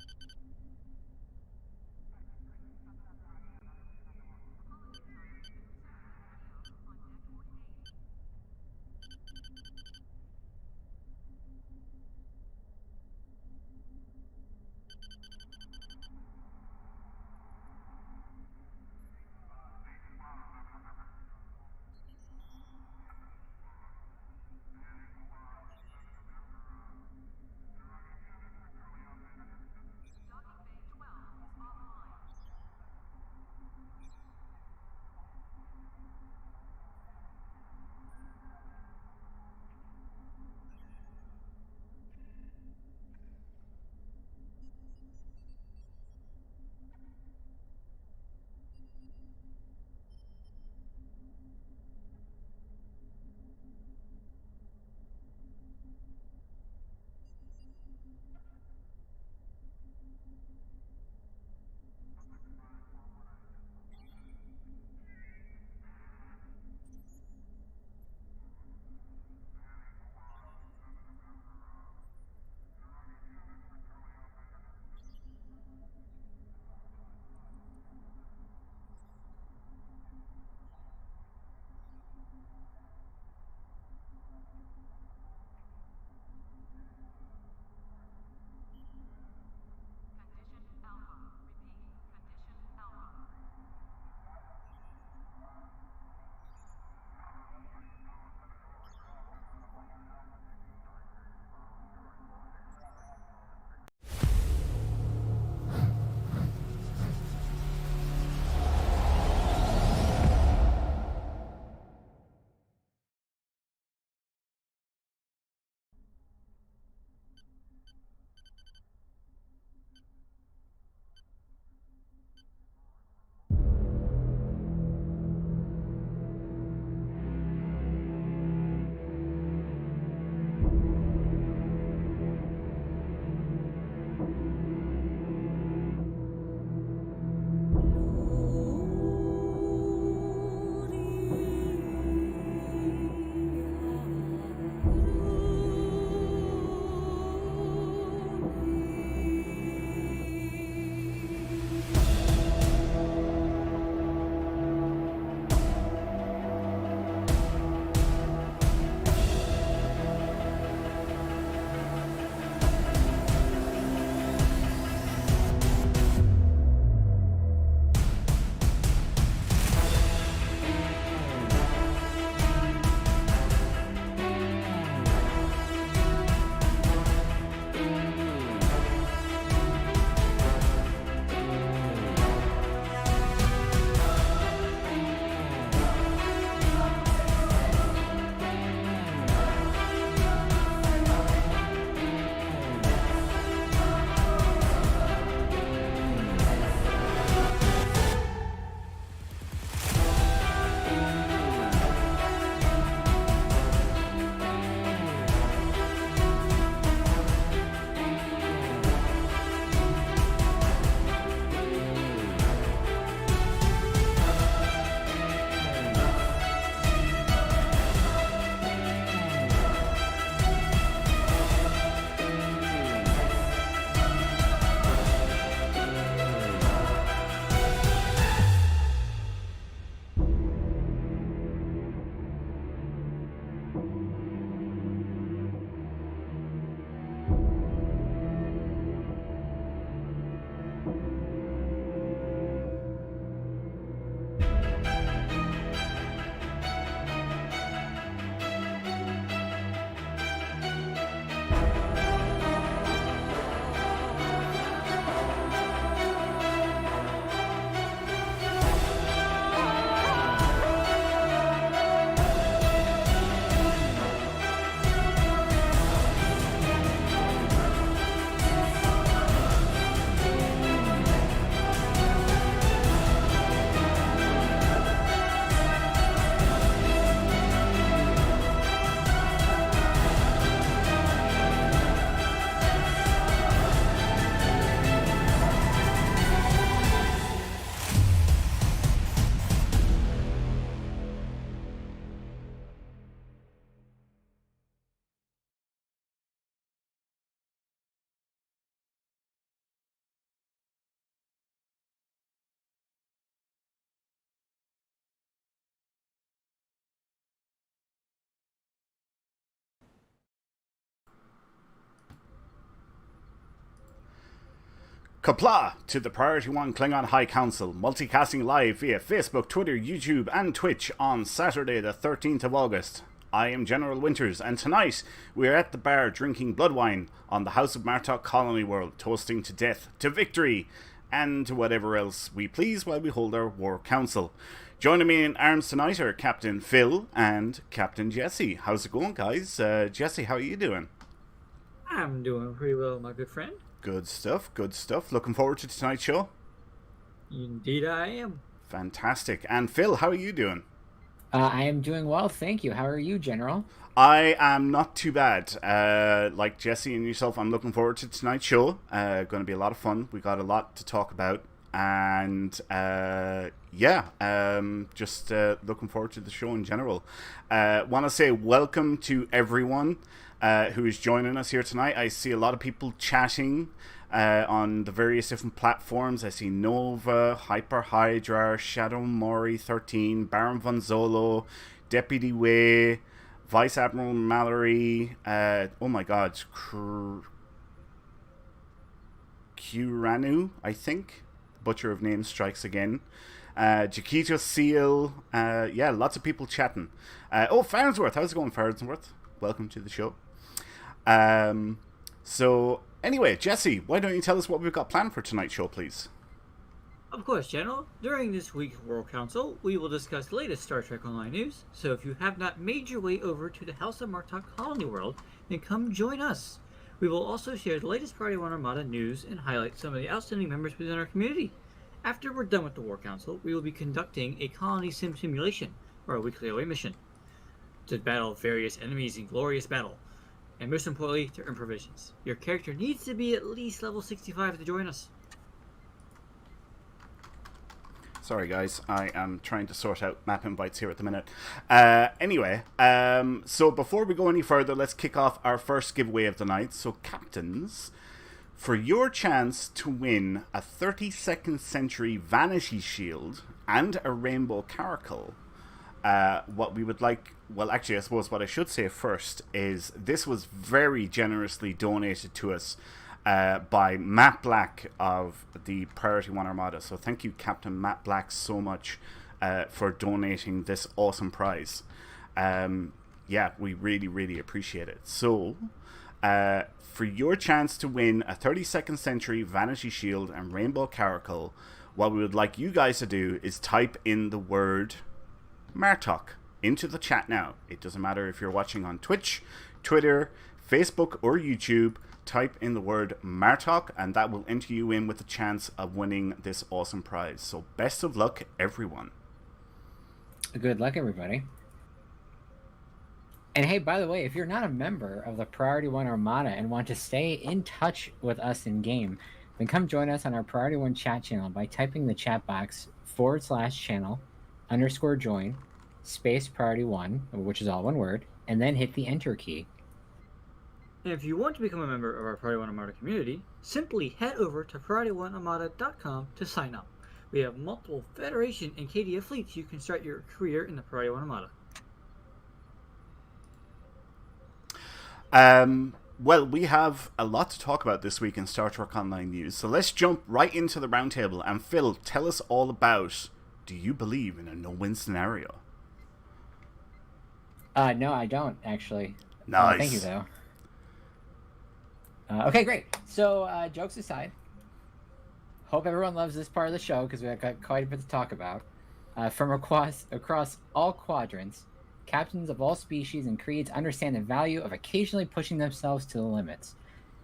Holiday time has been restored to the kiosk on deck 48. Qapla' to the Priority One Klingon High Council, multicasting live via Facebook, Twitter, YouTube, and Twitch on Saturday, the 13th of August. I am General Winters, and tonight we are at the bar drinking blood wine on the House of Martok Colony World, toasting to death, to victory, and to whatever else we please while we hold our War Council. Joining me in arms tonight are Captain Phil and Captain Jesse. How's it going, guys? Jesse, how are you doing? I'm doing pretty well, my good friend. Good stuff, good stuff. Looking forward to tonight's show? Indeed I am. Fantastic. And Phil, how are you doing? I am doing well, thank you. How are you, General? I am not too bad. Like Jesse and yourself, I'm looking forward to tonight's show. Going to be a lot of fun. We got a lot to talk about. And just looking forward to the show in general. Want to say welcome to everyone who is joining us here tonight. I see a lot of people chatting on the various different platforms. I see Nova, Hyper Hydra, Shadow Mori 13, Baron Von Zolo, Deputy Way, Vice Admiral Mallory, oh my god, Kuranu, I think. Butcher of names strikes again. Jaquito Seal, lots of people chatting. Farnsworth, how's it going, Farnsworth? Welcome to the show. So anyway, Jesse, why don't you tell us what we've got planned for tonight's show, please? Of course, General. During this week's World Council, we will discuss the latest Star Trek Online news, so if you have not made your way over to the House of Martok Colony World, then come join us. We will also share the latest Priority One Armada news and highlight some of the outstanding members within our community. After we're done with the War Council, we will be conducting a colony simulation, or a weekly away mission, to battle various enemies in glorious battle. And most importantly, to earn provisions. Your character needs to be at least level 65 to join us. Sorry guys, I am trying to sort out map invites here at the minute. So before we go any further, let's kick off our first giveaway of the night. So captains, for your chance to win a 32nd Century Vanity Shield and a Rainbow Caracal, what we would like, well actually I suppose what I should say first is this was very generously donated to us by Matt Black of the Priority One Armada. So thank you, Captain Matt Black, so much for donating this awesome prize. We really appreciate it. So for your chance to win a 32nd Century Vanity Shield and Rainbow Caracal, what we would like you guys to do is type in the word Martok into the chat now. It doesn't matter if you're watching on Twitch, Twitter, Facebook, or YouTube. Type in the word Martok, and that will enter you in with the chance of winning this awesome prize. So best of luck, everyone. Good luck, everybody. And hey, by the way, if you're not a member of the Priority One Armada and want to stay in touch with us in game, then come join us on our Priority One chat channel by typing the chat box /channel_join space Priority One, which is all one word, and then hit the enter key. And if you want to become a member of our Priority One Armada community, simply head over to PriorityOneArmada.com to sign up. We have multiple Federation and KDF fleets you can start your career in the Priority One Armada. Well, we have a lot to talk about this week in Star Trek Online news, so let's jump right into the roundtable. And Phil, tell us all about, do you believe in a no-win scenario? No, I don't, actually. Nice. Thank you, though. Okay, great. So, jokes aside, hope everyone loves this part of the show because we've got quite a bit to talk about. From across all quadrants, captains of all species and creeds understand the value of occasionally pushing themselves to the limits.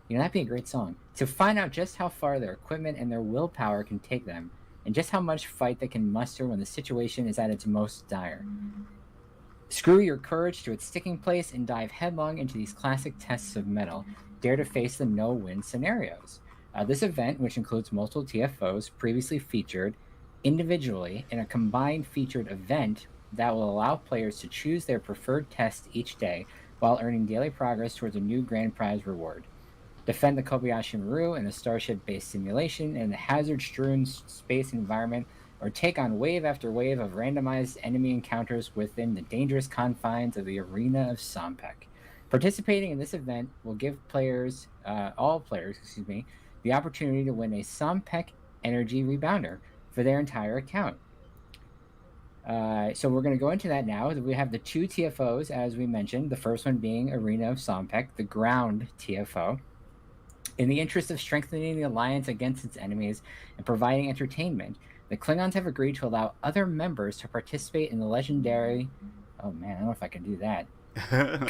You know, that'd be a great song. To find out just how far their equipment and their willpower can take them, and just how much fight they can muster when the situation is at its most dire. Screw your courage to its sticking place and dive headlong into these classic tests of mettle. Dare to face the no-win scenarios. This event, which includes multiple TFOs previously featured individually in a combined featured event that will allow players to choose their preferred test each day while earning daily progress towards a new grand prize reward. Defend the Kobayashi Maru in a starship-based simulation in a hazard-strewn space environment, or take on wave after wave of randomized enemy encounters within the dangerous confines of the arena of Sompek. Participating in this event will give all players, the opportunity to win a Sompek Energy Rebounder for their entire account. So we're going to go into that now. We have the two TFOs, as we mentioned, the first one being Arena of Sompek, the ground TFO. In the interest of strengthening the alliance against its enemies and providing entertainment, the Klingons have agreed to allow other members to participate in the legendary... Oh man, I don't know if I can do that.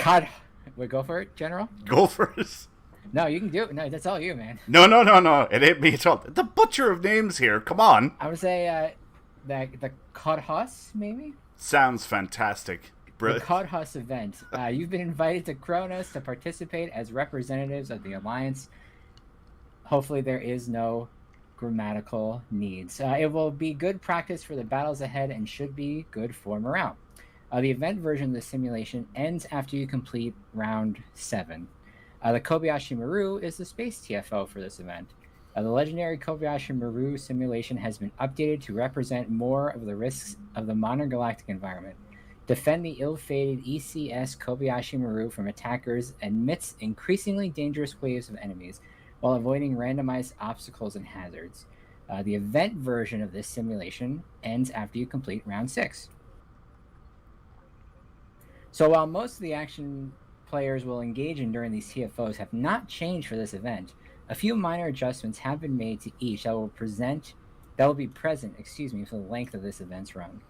God, wait, go for it, General? Go for it. No, you can do it. No, that's all you, man. No. It ain't me at all. The butcher of names here. Come on. I would say the Kodhos, maybe? Sounds fantastic. The Kodhos event. You've been invited to Kronos to participate as representatives of the Alliance. Hopefully there is no grammatical needs. It will be good practice for the battles ahead and should be good for morale. The event version of the simulation ends after you complete round 7. The Kobayashi Maru is the space TFO for this event. The legendary Kobayashi Maru simulation has been updated to represent more of the risks of the modern galactic environment. Defend the ill-fated ECS Kobayashi Maru from attackers amidst increasingly dangerous waves of enemies, while avoiding randomized obstacles and hazards. The event version of this simulation ends after you complete round 6. So while most of the action players will engage in during these TFOs have not changed for this event, a few minor adjustments have been made to each that will be present for the length of this event's run.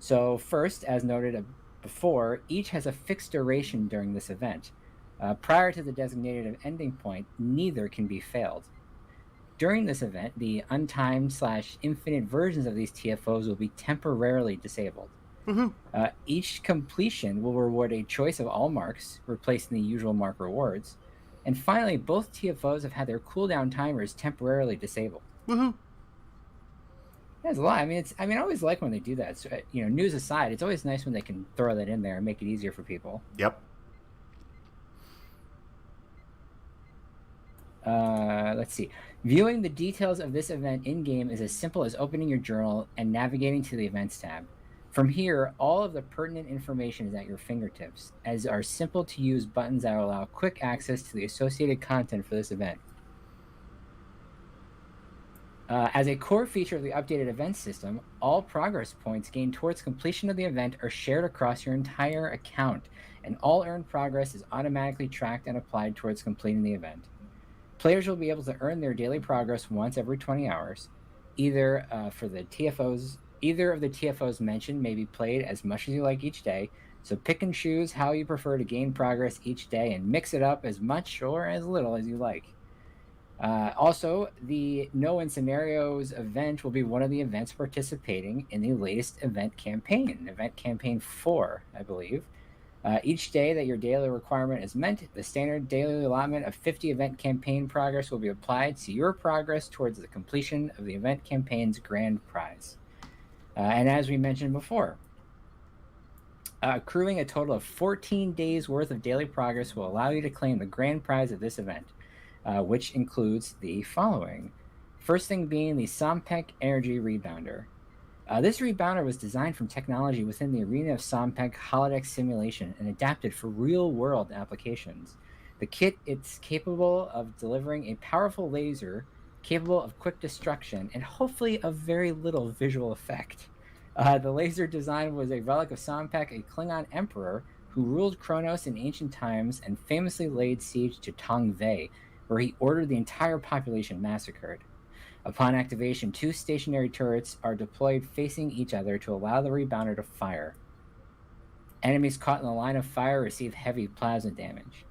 So first, as noted before, each has a fixed duration during this event. Prior to the designated ending point, neither can be failed. During this event, the untimed/infinite versions of these TFOs will be temporarily disabled. Mm-hmm. Each completion will reward a choice of all marks, replacing the usual mark rewards. And finally, both TFOs have had their cooldown timers temporarily disabled. Woohoo! That's a lot. I always like when they do that. So, news aside, it's always nice when they can throw that in there and make it easier for people. Yep. Let's see. Viewing the details of this event in-game is as simple as opening your journal and navigating to the Events tab. From here, all of the pertinent information is at your fingertips, as are simple-to-use buttons that allow quick access to the associated content for this event. As a core feature of the updated event system, all progress points gained towards completion of the event are shared across your entire account, and all earned progress is automatically tracked and applied towards completing the event. Players will be able to earn their daily progress once every 20 hours. Either of the TFOs mentioned may be played as much as you like each day, so pick and choose how you prefer to gain progress each day and mix it up as much or as little as you like. Also, the No-Win Scenarios event will be one of the events participating in the latest event campaign, Event Campaign 4, I believe. Each day that your daily requirement is met, the standard daily allotment of 50 event campaign progress will be applied to your progress towards the completion of the event campaign's grand prize. And as we mentioned before, accruing a total of 14 days worth of daily progress will allow you to claim the grand prize of this event, which includes the following. First thing being the Sompek Energy Rebounder. This rebounder was designed from technology within the Arena of Sompek holodeck simulation and adapted for real-world applications. The kit is capable of delivering a powerful laser capable of quick destruction and hopefully of very little visual effect. The laser design was a relic of Sompek, a Klingon emperor who ruled Kronos in ancient times and famously laid siege to Tongvei, where he ordered the entire population massacred. Upon activation, 2 stationary turrets are deployed facing each other to allow the rebounder to fire. Enemies caught in the line of fire receive heavy plasma damage.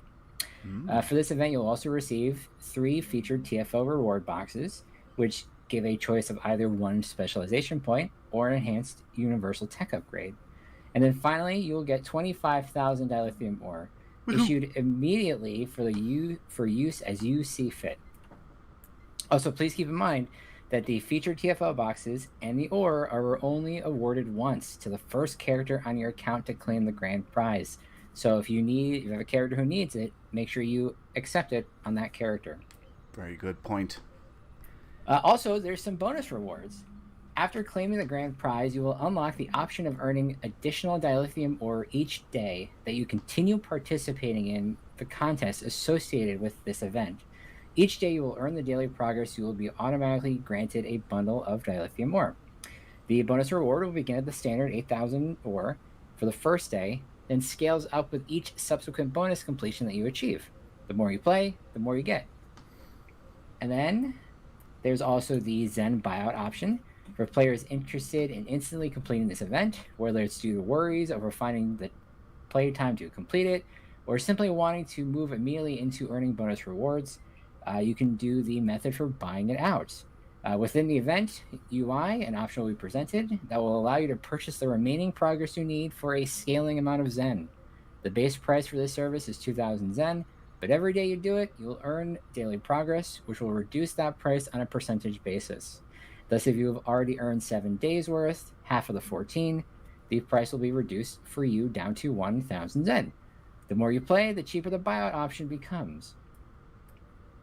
For this event, you'll also receive 3 featured TFO reward boxes, which give a choice of either 1 specialization point or an enhanced universal tech upgrade. And then finally, you'll get 25,000 dilithium ore, issued immediately for use as you see fit. Also, please keep in mind that the featured TFO boxes and the ore are only awarded once to the first character on your account to claim the grand prize. So if you have a character who needs it, make sure you accept it on that character. Very good point. Also, there's some bonus rewards. After claiming the grand prize, you will unlock the option of earning additional dilithium ore each day that you continue participating in the contest associated with this event. Each day you will earn the daily progress. You will be automatically granted a bundle of dilithium ore. The bonus reward will begin at the standard 8,000 ore for the first day, then scales up with each subsequent bonus completion that you achieve. The more you play, the more you get. And then there's also the Zen buyout option for players interested in instantly completing this event, whether it's due to worries over finding the play time to complete it, or simply wanting to move immediately into earning bonus rewards. You can do the method for buying it out. Within the event UI, an option will be presented that will allow you to purchase the remaining progress you need for a scaling amount of Zen. The base price for this service is 2,000 Zen, but every day you do it, you'll earn daily progress, which will reduce that price on a percentage basis. Thus, if you have already earned 7 days worth, half of the 14, the price will be reduced for you down to 1,000 Zen. The more you play, the cheaper the buyout option becomes.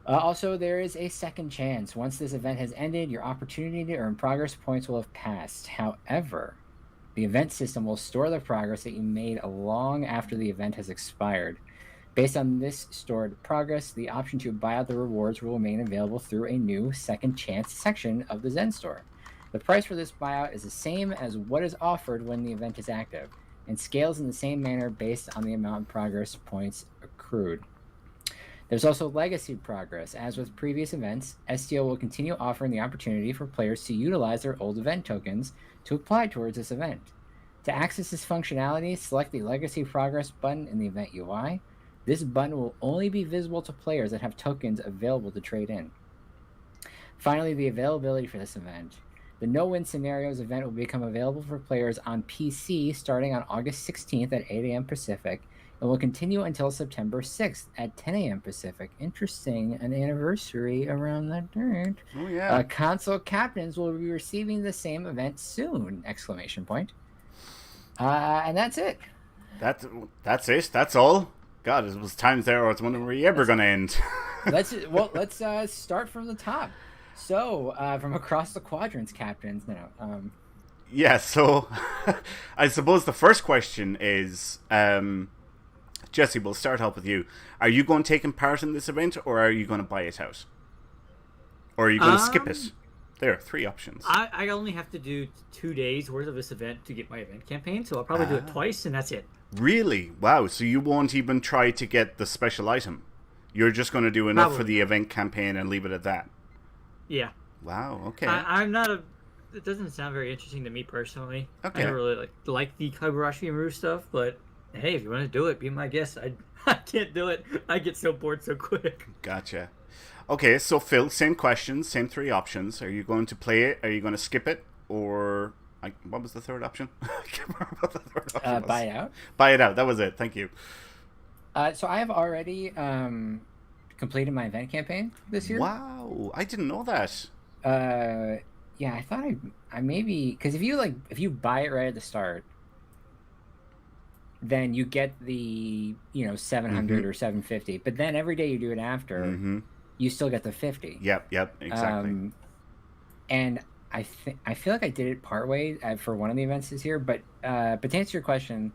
Also, there is a second chance. Once this event has ended, your opportunity to earn progress points will have passed. However, the event system will store the progress that you made long after the event has expired. Based on this stored progress, the option to buy out the rewards will remain available through a new second chance section of the Zen store. The price for this buyout is the same as what is offered when the event is active, and scales in the same manner based on the amount of progress points accrued. There's also legacy progress. As with previous events, STO will continue offering the opportunity for players to utilize their old event tokens to apply towards this event. To access this functionality, select the Legacy Progress button in the event UI. This button will only be visible to players that have tokens available to trade in. Finally, the availability for this event. The No-Win Scenarios event will become available for players on PC starting on August 16th at 8 a.m. Pacific, and will continue until September 6th at 10 a.m. Pacific. Interesting, an anniversary around that date. Oh, yeah. Console captains will be receiving the same event soon! Exclamation point. And that's it. That's it. That's all. God, it was times there I was wondering where you ever going to end. Let's start from the top. So, from across the quadrants, captains. Yeah, so I suppose the first question is, Jesse, we'll start off with you. Are you going to take part in this event, or are you going to buy it out? Or are you going to skip it? There are 3 options. I only have to do 2 days worth of this event to get my event campaign, so I'll probably do it twice, and that's it. Really? Wow, so you won't even try to get the special item? You're just going to do enough for the event campaign and leave it at that? Yeah. Wow, okay. I'm not a... It doesn't sound very interesting to me personally. Okay. I don't really like the Kagurashi Maru stuff, but hey, if you want to do it, be my guest. I can't do it. I get so bored so quick. Gotcha. Okay, so Phil, same questions, same 3 options. Are you going to play it? Are you going to skip it? Or what was the third option? I can't remember what the third option was. Buy it out? Buy it out. That was it. Thank you. So I have already completed my event campaign this year. Wow, I didn't know that. Yeah, I thought I maybe, because if you buy it right at the start, then you get the 700 or 750. But then every day you do it after, you still get the 50. Yep, exactly. And I feel like I did it partway for one of the events this year. But to answer your question,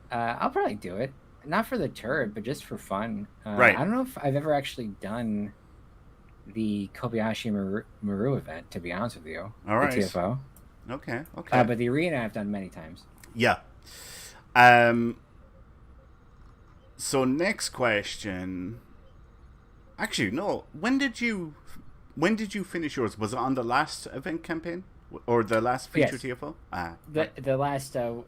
I'll probably do it, not for the turret, but just for fun. Right. I don't know if I've ever actually done the Kobayashi Maru event, to be honest with you. All right. The TFO. Okay. But the arena I've done many times. Yeah. So next question. Actually, no. When did you finish yours? Was it on the last event campaign or the last feature TFO? The last it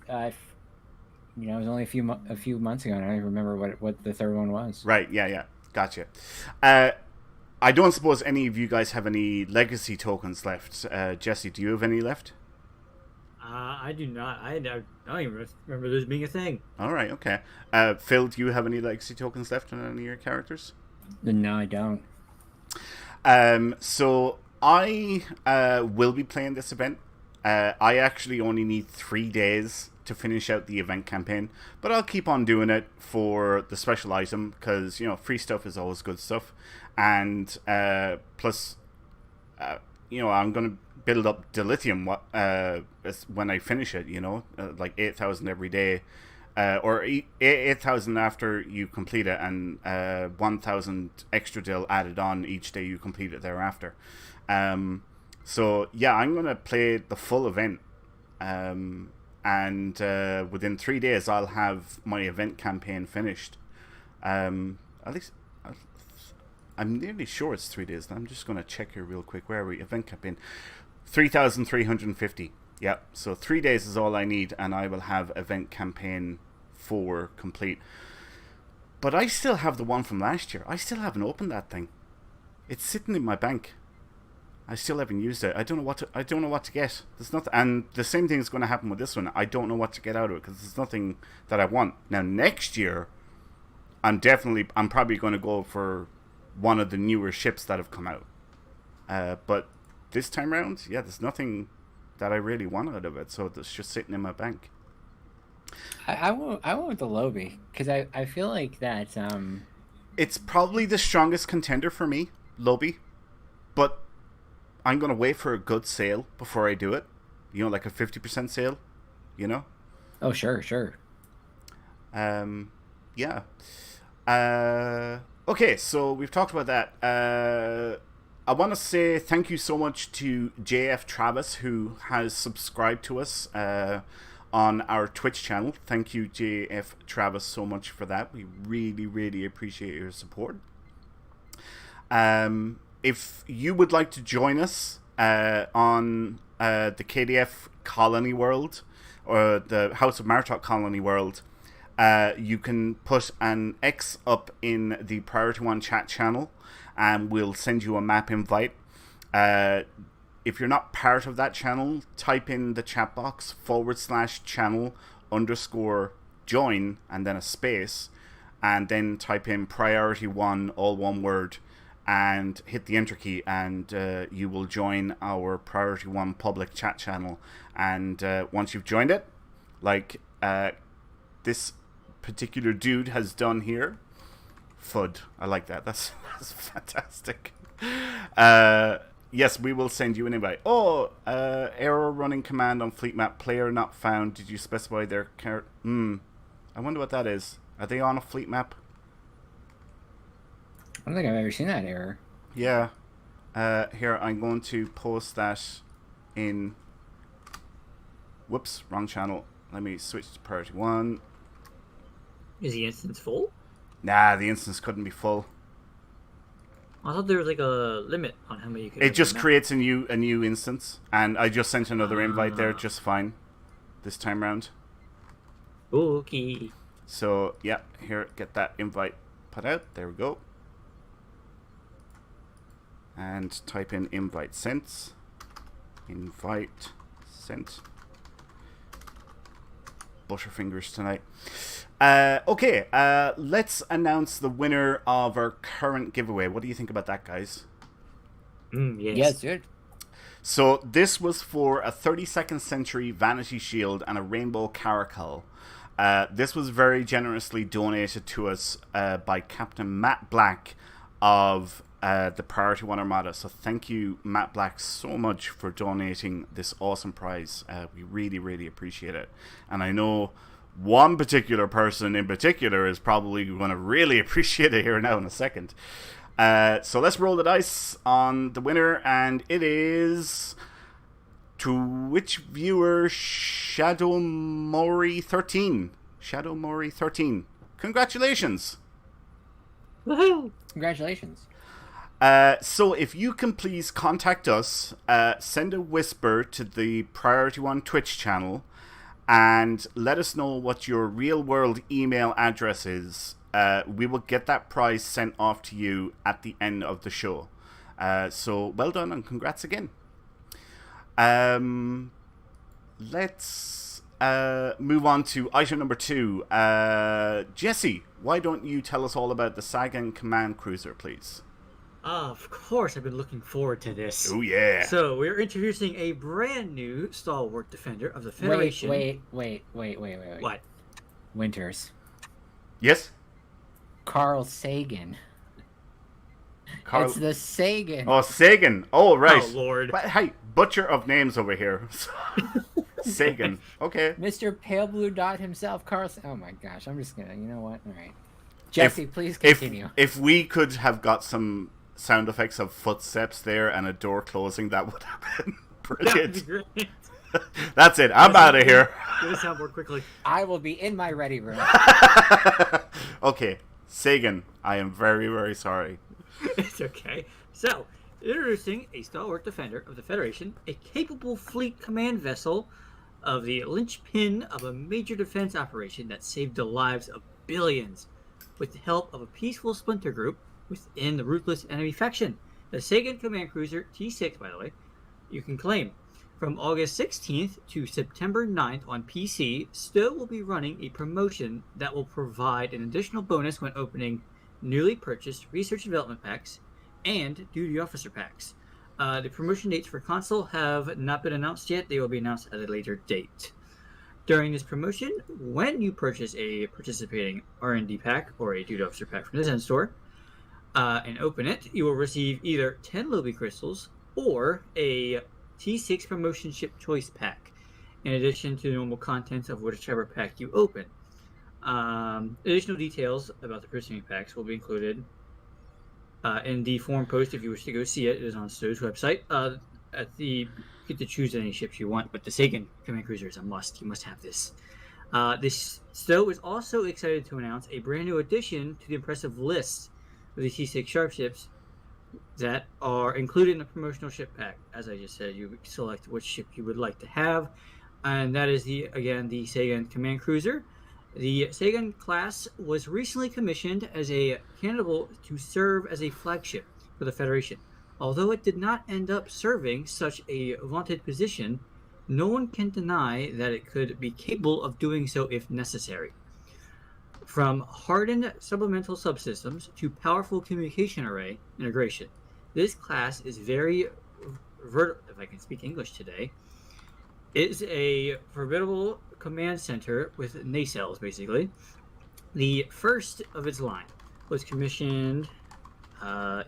was only a few months ago, and I don't even remember what the third one was. Right. Yeah. Gotcha. I don't suppose any of you guys have any legacy tokens left. Jesse, do you have any left? I do not. I don't even remember this being a thing. All right, okay. Phil, do you have any legacy tokens left on any of your characters? No, I don't. So I will be playing this event. I actually only need 3 days to finish out the event campaign, but I'll keep on doing it for the special item because free stuff is always good stuff, and plus, I'm gonna build up dilithium when I finish it. Like 8,000 every day, or 8,000 after you complete it, and 1,000 extra dill added on each day you complete it thereafter. So yeah, I'm gonna play the full event, and within 3 days I'll have my event campaign finished. At least I'm nearly sure it's 3 days. I'm just gonna check here real quick. Where are we? Event campaign, 3,350. Yeah, so 3 days is all I need, and I will have event campaign 4 complete. But I still have the one from last year. I still haven't opened that thing. It's sitting in my bank. I still haven't used it. I don't know what to get. There's nothing, and the same thing is going to happen with this one. I don't know what to get out of it because there's nothing that I want. Now next year, I'm probably going to go for one of the newer ships that have come out. But this time around, yeah, there's nothing that I really want out of it, so it's just sitting in my bank. I went with the Lobby because I feel like that. It's probably the strongest contender for me, Lobby, but I'm gonna wait for a good sale before I do it. You know, like a 50% sale. You know. Oh sure. Yeah. Okay, so we've talked about that. I want to say thank you so much to JF Travis, who has subscribed to us on our Twitch channel. Thank you, JF Travis, so much for that. We really, really appreciate your support. If you would like to join us on the KDF Colony World, or the House of Martok Colony World, you can put an X up in the Priority One chat channel, and we'll send you a map invite. If you're not part of that channel, type in the chat box /channel_join and then a space, and then type in Priority One, all one word, and hit the enter key, and you will join our Priority One public chat channel. And once you've joined it, like this particular dude has done here, FUD. I like that. That's fantastic. Yes, we will send you an invite. Oh, error running command on fleet map. Player not found. Did you specify their character? I wonder what that is. Are they on a fleet map? I don't think I've ever seen that error. Yeah. Here, I'm going to post that in... Whoops, wrong channel. Let me switch to Priority One. Is the instance full? Nah, the instance couldn't be full. I thought there was like a limit on how many you could. It just creates a new instance, and I just sent another invite there just fine this time round. Okay. So yeah, here, get that invite put out. There we go. And type in invite sent. Invite sent. Butterfingers tonight. Okay, let's announce the winner of our current giveaway. What do you think about that, guys? Yes. Yes, dude. So this was for a 32nd century vanity shield and a rainbow caracal. This was very generously donated to us by Captain Matt Black of the Priority One Armada. So thank you, Matt Black, so much for donating this awesome prize. We really, really appreciate it. And I know one particular person in particular is probably going to really appreciate it here now in a second. So let's roll the dice on the winner, and it is Twitch viewer Shadow Mori 13. Shadow Mori 13. Congratulations. Woohoo! Congratulations. So if you can please contact us, send a whisper to the Priority One Twitch channel, and let us know what your real world email address is. We will get that prize sent off to you at the end of the show. So well done and congrats again. Let's move on to item number 2. Jesse, why don't you tell us all about the Sagan Command Cruiser, please? Of course, I've been looking forward to this. Oh, yeah. So, we're introducing a brand new stalwart defender of the Federation. Wait. What? Winters. Yes? Carl Sagan. It's the Sagan. Oh, Sagan. Oh, right. Oh, Lord. But, hey, butcher of names over here. Sagan. Okay. Mr. Pale Blue Dot himself, Carlson. Oh my gosh, I'm just gonna. You know what? All right, Jesse, please continue. If we could have got some sound effects of footsteps there and a door closing, that would have been brilliant. That would be great. That's it. I'm out of here. Get us out more quickly. I will be in my ready room. Okay, Sagan, I am very, very sorry. It's okay. So, introducing a stalwart defender of the Federation, a capable fleet command vessel of the linchpin of a major defense operation that saved the lives of billions, with the help of a peaceful splinter group within the ruthless enemy faction. The Sagan Command Cruiser T6, by the way, you can claim. From August 16th to September 9th on PC, Stowe will be running a promotion that will provide an additional bonus when opening newly purchased research and development packs and duty officer packs. The promotion dates for console have not been announced yet. They will be announced at a later date. During this promotion, when you purchase a participating R&D pack or a duty officer pack from the Zen store and open it, you will receive either 10 Lobby crystals or a T6 promotion ship choice pack, in addition to the normal contents of whichever pack you open. Additional details about the purchasing packs will be included in the forum post if you wish to go see it. It is on Stowe's website. You get to choose any ships you want, but the Sagan Command Cruiser is a must. You must have this. This Stowe is also excited to announce a brand new addition to the impressive list of the T6 sharp ships that are included in the promotional ship pack. As I just said, you select which ship you would like to have, and that is the Sagan Command Cruiser. The Sagan class was recently commissioned as a candidate to serve as a flagship for the Federation. Although it did not end up serving such a vaunted position, no one can deny that it could be capable of doing so if necessary. From hardened supplemental subsystems to powerful communication array integration, this class is very if I can speak English today, is a formidable command center with nacelles, basically. The first of its line was commissioned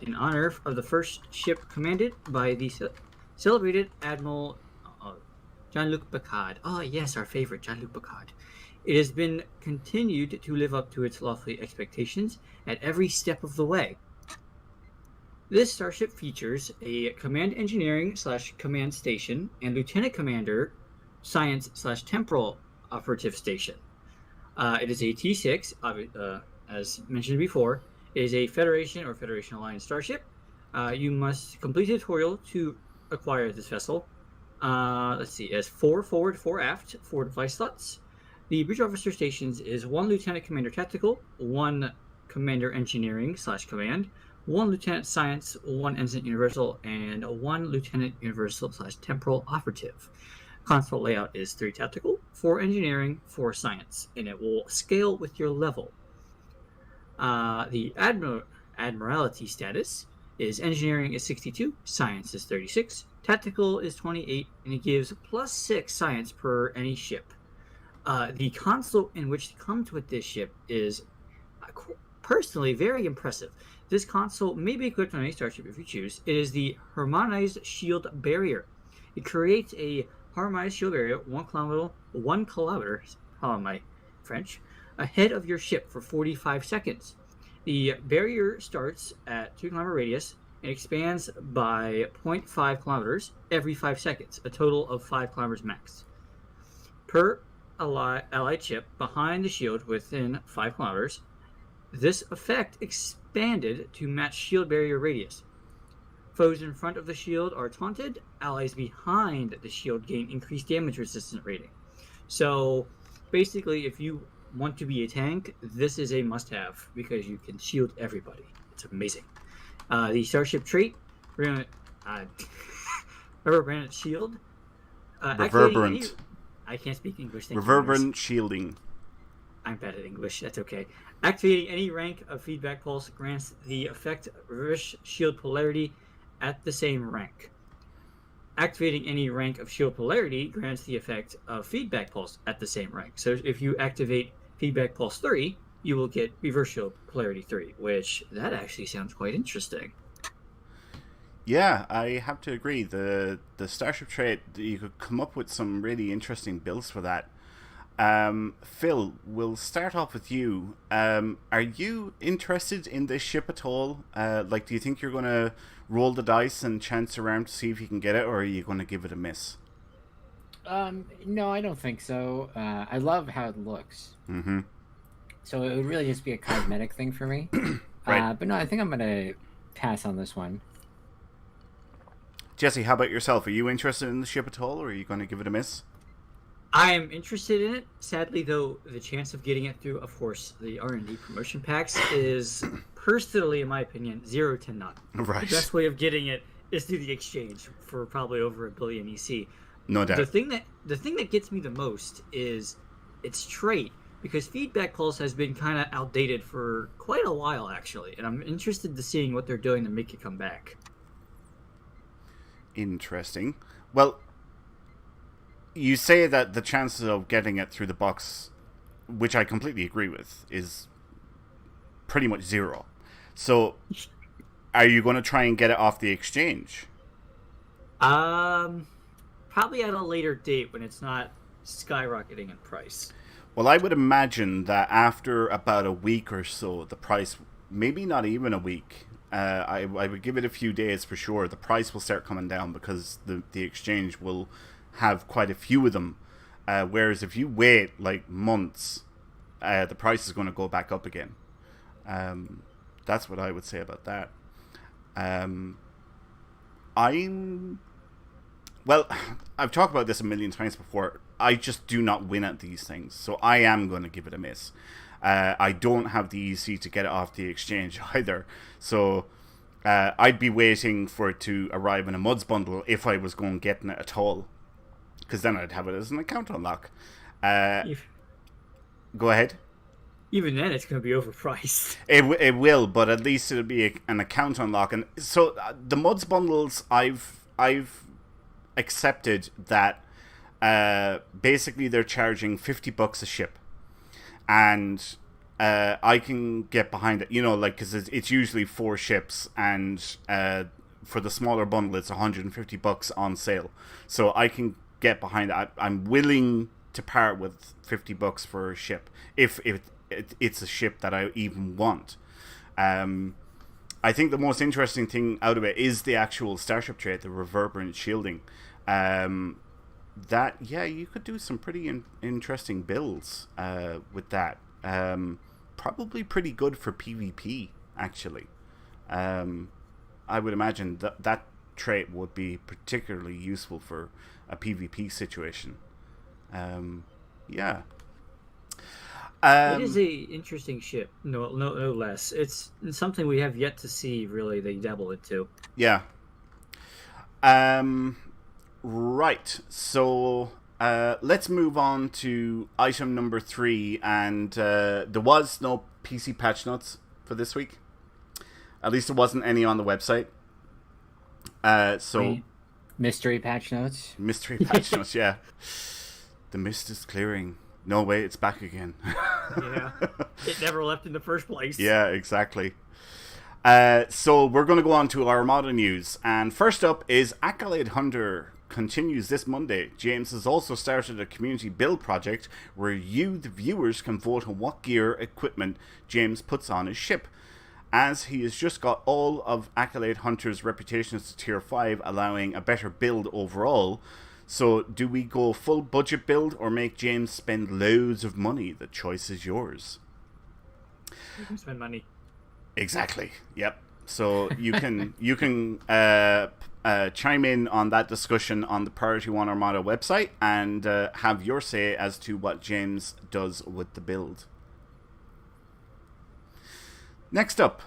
in honor of the first ship commanded by the celebrated Admiral Jean-Luc Picard. Oh yes, our favorite Jean-Luc Picard. It has been continued to live up to its lofty expectations at every step of the way. This starship features a command engineering / command station and lieutenant commander science / temporal operative station. It is a T6, as mentioned before. It is a Federation or Federation Alliance starship. You must complete a tutorial to acquire this vessel. Let's see, it has 4 forward, 4 aft, 4 device slots. The bridge officer stations is 1 lieutenant commander tactical, 1 commander engineering / command, 1 lieutenant science, 1 ensign universal, and 1 lieutenant universal / temporal operative. Console layout is 3 tactical, 4 engineering, 4 science, and it will scale with your level. The admiralty status is engineering is 62, science is 36, tactical is 28, and it gives +6 science per any ship. The console in which comes with this ship is personally very impressive. This console may be equipped on any starship if you choose. It is the Harmonized Shield Barrier. It creates a harmonized shield barrier 1 kilometer, oh my French, ahead of your ship for 45 seconds. The barrier starts at 2 kilometer radius and expands by 0.5 kilometers every 5 seconds, a total of 5 kilometers max. Per allied ship behind the shield within 5 kilometers, this effect expanded to match shield barrier radius. Foes in front of the shield are taunted. Allies behind the shield gain increased damage resistant rating. So, basically, if you want to be a tank, this is a must-have because you can shield everybody. It's amazing. The starship trait, Rubber Branded Shield. Reverberant. I can't speak English. Reverberant shielding. I'm bad at English. That's okay. Activating any rank of feedback pulse grants the effect reverse shield polarity at the same rank. Activating any rank of shield polarity grants the effect of feedback pulse at the same rank. So if you activate feedback pulse 3, you will get reverse shield polarity 3, which that actually sounds quite interesting. Yeah, I have to agree. The Starship trait, you could come up with some really interesting builds for that. Phil, we'll start off with you. Are you interested in this ship at all? Like, do you think you're going to roll the dice and chance around to see if you can get it, or are you going to give it a miss? No, I don't think so. I love how it looks. Mm-hmm. So it would really just be a cosmetic thing for me. Right. But no, I think I'm gonna pass on this one. Jesse, how about yourself? Are you interested in the ship at all, or are you going to give it a miss? I am interested in it. Sadly, though, the chance of getting it through, of course, the R&D promotion packs is, personally, in my opinion, 0 to none. Right. The best way of getting it is through the exchange for probably over $1 billion EC. No doubt. The thing that gets me the most is its trait, because Feedback Pulse has been kind of outdated for quite a while, actually, and I'm interested to seeing what they're doing to make it come back. Interesting. Well, you say that the chances of getting it through the box, which I completely agree with, is pretty much 0. So, are you going to try and get it off the exchange? Probably at a later date when it's not skyrocketing in price. Well, I would imagine that after about a week or so, the price, maybe not even a week, I would give it a few days for sure, the price will start coming down because the exchange will have quite a few of them. Whereas if you wait like months, the price is going to go back up again. That's what I would say about that. Well, I've talked about this a million times before. I just do not win at these things, so I am going to give it a miss. I don't have the EC to get it off the exchange either, so I'd be waiting for it to arrive in a Muds bundle if I was going getting it at all, because then I'd have it as an account unlock. Go ahead. Even then, it's going to be overpriced. It will, but at least it'll be an account unlock. And so the Muds bundles, I've accepted that basically they're charging $50 a ship, and I can get behind it, like, because it's usually 4 ships, and for the smaller bundle it's $150 on sale, so I can get behind it. I'm willing to part with $50 for a ship if it's a ship that I even want. I think the most interesting thing out of it is the actual Starship trait, the reverberant shielding. That, yeah, you could do some pretty interesting builds with that. Probably pretty good for PvP, actually. I would imagine that trait would be particularly useful for a PvP situation. Yeah. It is a interesting ship, no less. It's something we have yet to see, really, they dabble into. Yeah. Right. So let's move on to item number 3, and there was no PC patch notes for this week. At least there wasn't any on the website. So mystery patch notes. Mystery patch notes, yeah. The mist is clearing. No way, it's back again. Yeah, it never left in the first place. Yeah, exactly. So we're going to go on to our Armada news. And first up is Accolade Hunter continues this Monday. James has also started a community build project where you, the viewers, can vote on what gear equipment James puts on his ship. As he has just got all of Accolade Hunter's reputations to tier 5, allowing a better build overall. So, do we go full budget build or make James spend loads of money? The choice is yours. You can spend money. Exactly. Yep. So you can chime in on that discussion on the Priority One Armada website and have your say as to what James does with the build. Next up,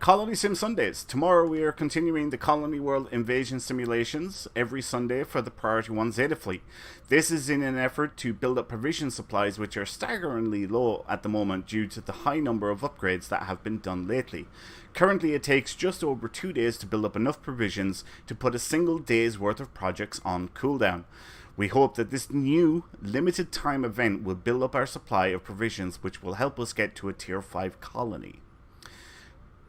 Colony Sim Sundays. Tomorrow we are continuing the Colony World invasion simulations every Sunday for the Priority 1 Zeta fleet. This is in an effort to build up provision supplies, which are staggeringly low at the moment due to the high number of upgrades that have been done lately. Currently it takes just over 2 days to build up enough provisions to put a single day's worth of projects on cooldown. We hope that this new limited time event will build up our supply of provisions, which will help us get to a tier 5 colony.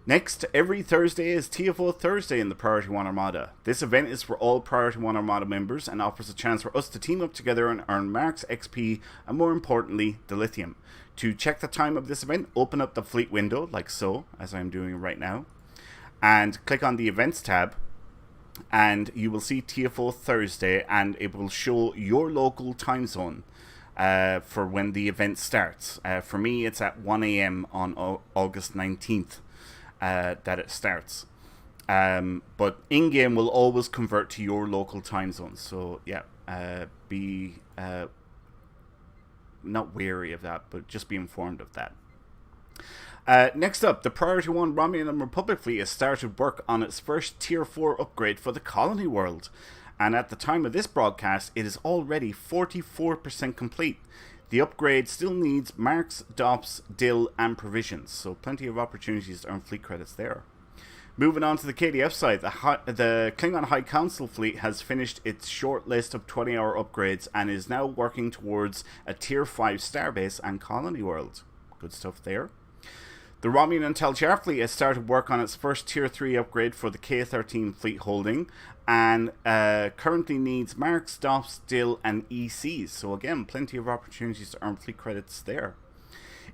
Next, every Thursday is TFO Thursday in the Priority One Armada. This event is for all Priority One Armada members and offers a chance for us to team up together and earn marks, XP, and more importantly, dilithium. To check the time of this event, open up the fleet window, like so, as I'm doing right now, and click on the Events tab, and you will see TFO Thursday, and it will show your local time zone for when the event starts. For me, it's at 1 a.m. on August 19th. That it starts, but in-game will always convert to your local time zone, so yeah, be not wary of that, but just be informed of that. Next up, the Priority 1 Romulan Republic fleet has started work on its first Tier 4 upgrade for the colony world, and at the time of this broadcast it is already 44% complete. The upgrade still needs marks, dops, dill, and provisions, so plenty of opportunities to earn fleet credits there. Moving on to the KDF side, the Klingon High Council fleet has finished its short list of 20-hour upgrades and is now working towards a Tier 5 starbase and colony world. Good stuff there. The Romulan Tal Shiar fleet has started work on its first Tier 3 upgrade for the K-13 fleet holding, and currently needs marks, dops, dill, and ECs. So again, plenty of opportunities to earn fleet credits there.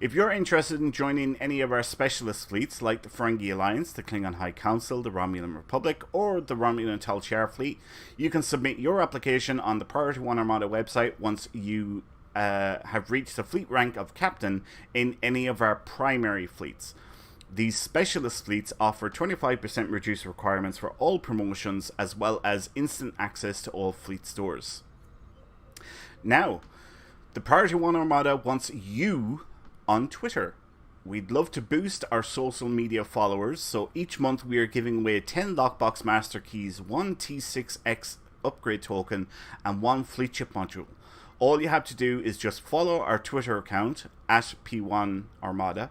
If you're interested in joining any of our specialist fleets, like the Ferengi Alliance, the Klingon High Council, the Romulan Republic, or the Romulan Tal Shiar fleet, you can submit your application on the Priority One Armada website once you have reached the fleet rank of captain in any of our primary fleets. These specialist fleets offer 25% reduced requirements for all promotions, as well as instant access to all fleet stores. Now, the Priority One Armada wants you on Twitter. We'd love to boost our social media followers, so each month we are giving away 10 Lockbox Master Keys, 1 T6X upgrade token, and 1 fleet chip module. All you have to do is just follow our Twitter account at P1 Armada,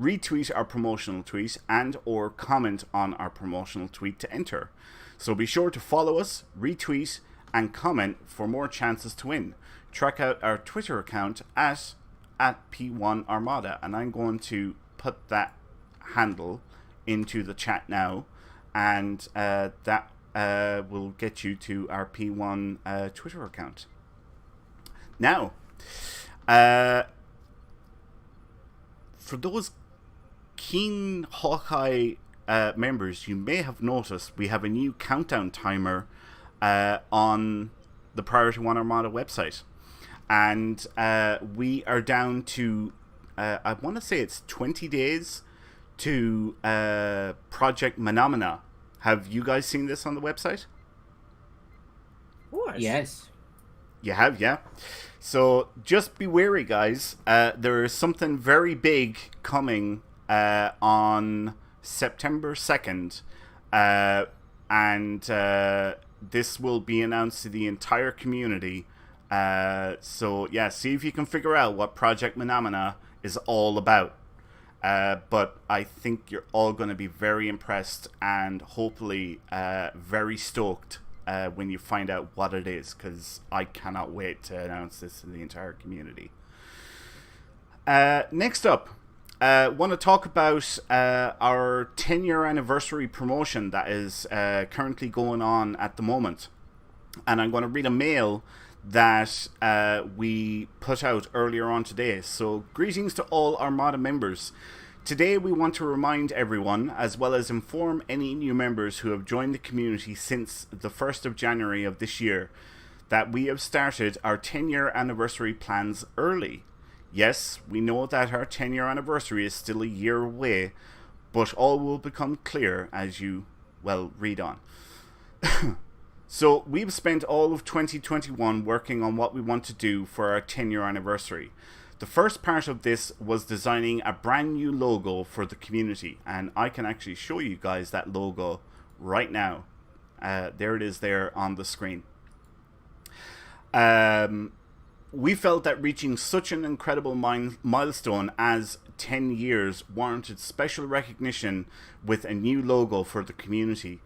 retweet our promotional tweet, and or comment on our promotional tweet to enter. So be sure to follow us, retweet, and comment for more chances to win. Check out our Twitter account at P1 Armada, and I'm going to put that handle into the chat now, and that will get you to our P1 Twitter account. Now, for those keen Hawkeye members, you may have noticed we have a new countdown timer on the Priority One Armada website, and we are down to I want to say it's 20 days to Project Phenomena. Have you guys seen this on the website? Of course. Yes. You have, yeah. So just be wary, guys. There is something very big coming on September 2nd, and this will be announced to the entire community. So yeah, see if you can figure out what Project Phenomena is all about. But I think you're all going to be very impressed and hopefully very stoked when you find out what it is, because I cannot wait to announce this to the entire community. Next up, want to talk about our 10-year anniversary promotion that is currently going on at the moment. And I'm going to read a mail that we put out earlier on today. So, greetings to all Armada members. Today we want to remind everyone, as well as inform any new members who have joined the community since the 1st of January of this year, that we have started our 10-year anniversary plans early. Yes, we know that our 10-year anniversary is still a year away, but all will become clear as you, well, read on. So, we've spent all of 2021 working on what we want to do for our 10-year anniversary. The first part of this was designing a brand new logo for the community, and I can actually show you guys that logo right now. There it is there on the screen. We felt that reaching such an incredible milestone as 10 years warranted special recognition with a new logo for the community.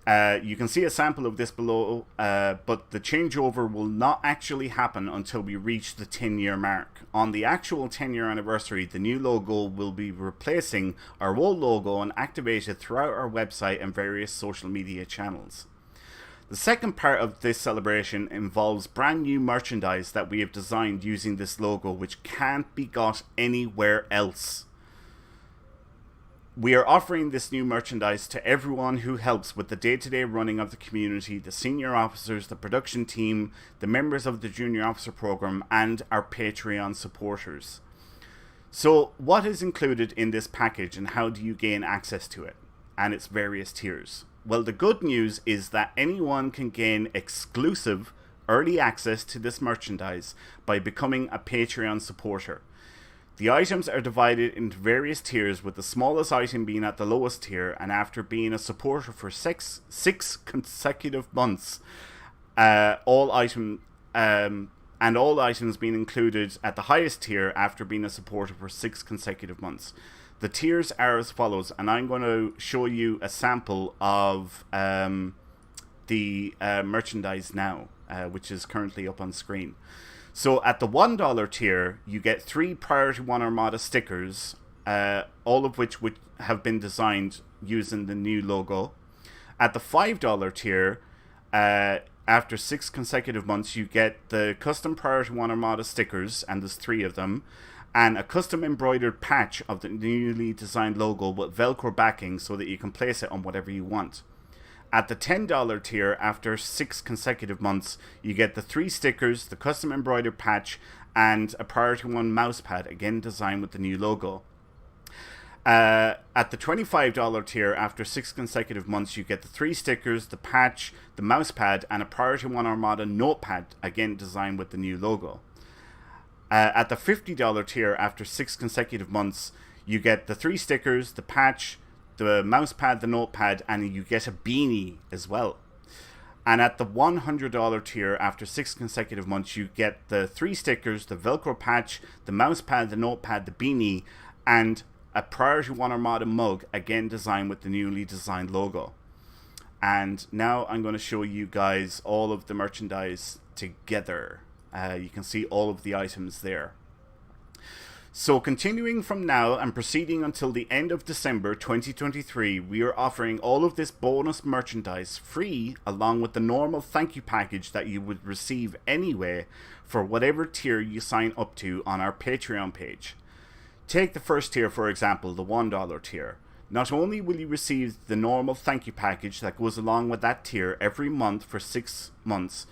You can see a sample of this below, but the changeover will not actually happen until we reach the 10-year mark. On the actual 10-year anniversary, the new logo will be replacing our old logo and activated throughout our website and various social media channels. The second part of this celebration involves brand new merchandise that we have designed using this logo, which can't be got anywhere else. We are offering this new merchandise to everyone who helps with the day-to-day running of the community, the senior officers, the production team, the members of the junior officer program, and our Patreon supporters. So what is included in this package and how do you gain access to it and its various tiers? Well, the good news is that anyone can gain exclusive early access to this merchandise by becoming a Patreon supporter. The items are divided into various tiers, with the smallest item being at the lowest tier, and after being a supporter for six consecutive months, all items being included at the highest tier after being a supporter for 6 consecutive months. The tiers are as follows, and I'm going to show you a sample of the merchandise now, which is currently up on screen. So at the $1 tier, you get 3 Priority One Armada stickers, all of which would have been designed using the new logo. At the $5 tier, after 6 consecutive months, you get the custom Priority One Armada stickers, and there's 3 of them, and a custom embroidered patch of the newly designed logo with Velcro backing so that you can place it on whatever you want. At the $10 tier, after 6 consecutive months, you get the 3 stickers, the custom embroidered patch, and a Priority One mousepad, again designed with the new logo. At the $25 tier, after 6 consecutive months, you get the 3 stickers, the patch, the mousepad, and a Priority One Armada notepad, again designed with the new logo. At the $50 tier, after 6 consecutive months, you get the 3 stickers, the patch, the mousepad, the notepad, and you get a beanie as well. And at the $100 tier, after 6 consecutive months, you get the 3 stickers, the Velcro patch, the mousepad, the notepad, the beanie, and a Priority One Armada mug, again designed with the newly designed logo. And now I'm going to show you guys all of the merchandise together. You can see all of the items there. So continuing from now and proceeding until the end of December 2023, we are offering all of this bonus merchandise free, along with the normal thank you package that you would receive anyway for whatever tier you sign up to on our Patreon page. Take the first tier, for example, the $1 tier. Not only will you receive the normal thank you package that goes along with that tier every month for 6 months,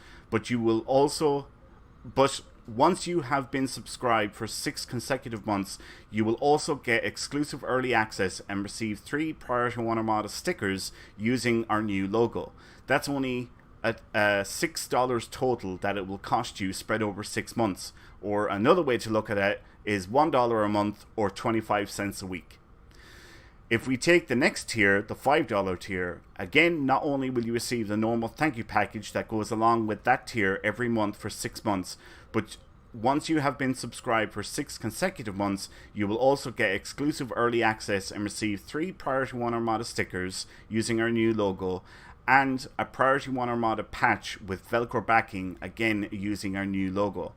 but once you have been subscribed for 6 consecutive months, you will also get exclusive early access and receive 3 Priority One Armada stickers using our new logo. That's only $6 total that it will cost you spread over 6 months. Or another way to look at it is $1 a month or 25 cents a week. If we take the next tier, the $5 tier, again, not only will you receive the normal thank you package that goes along with that tier every month for 6 months, but once you have been subscribed for 6 consecutive months, you will also get exclusive early access and receive 3 Priority One Armada stickers using our new logo, and a Priority One Armada patch with Velcro backing, again using our new logo.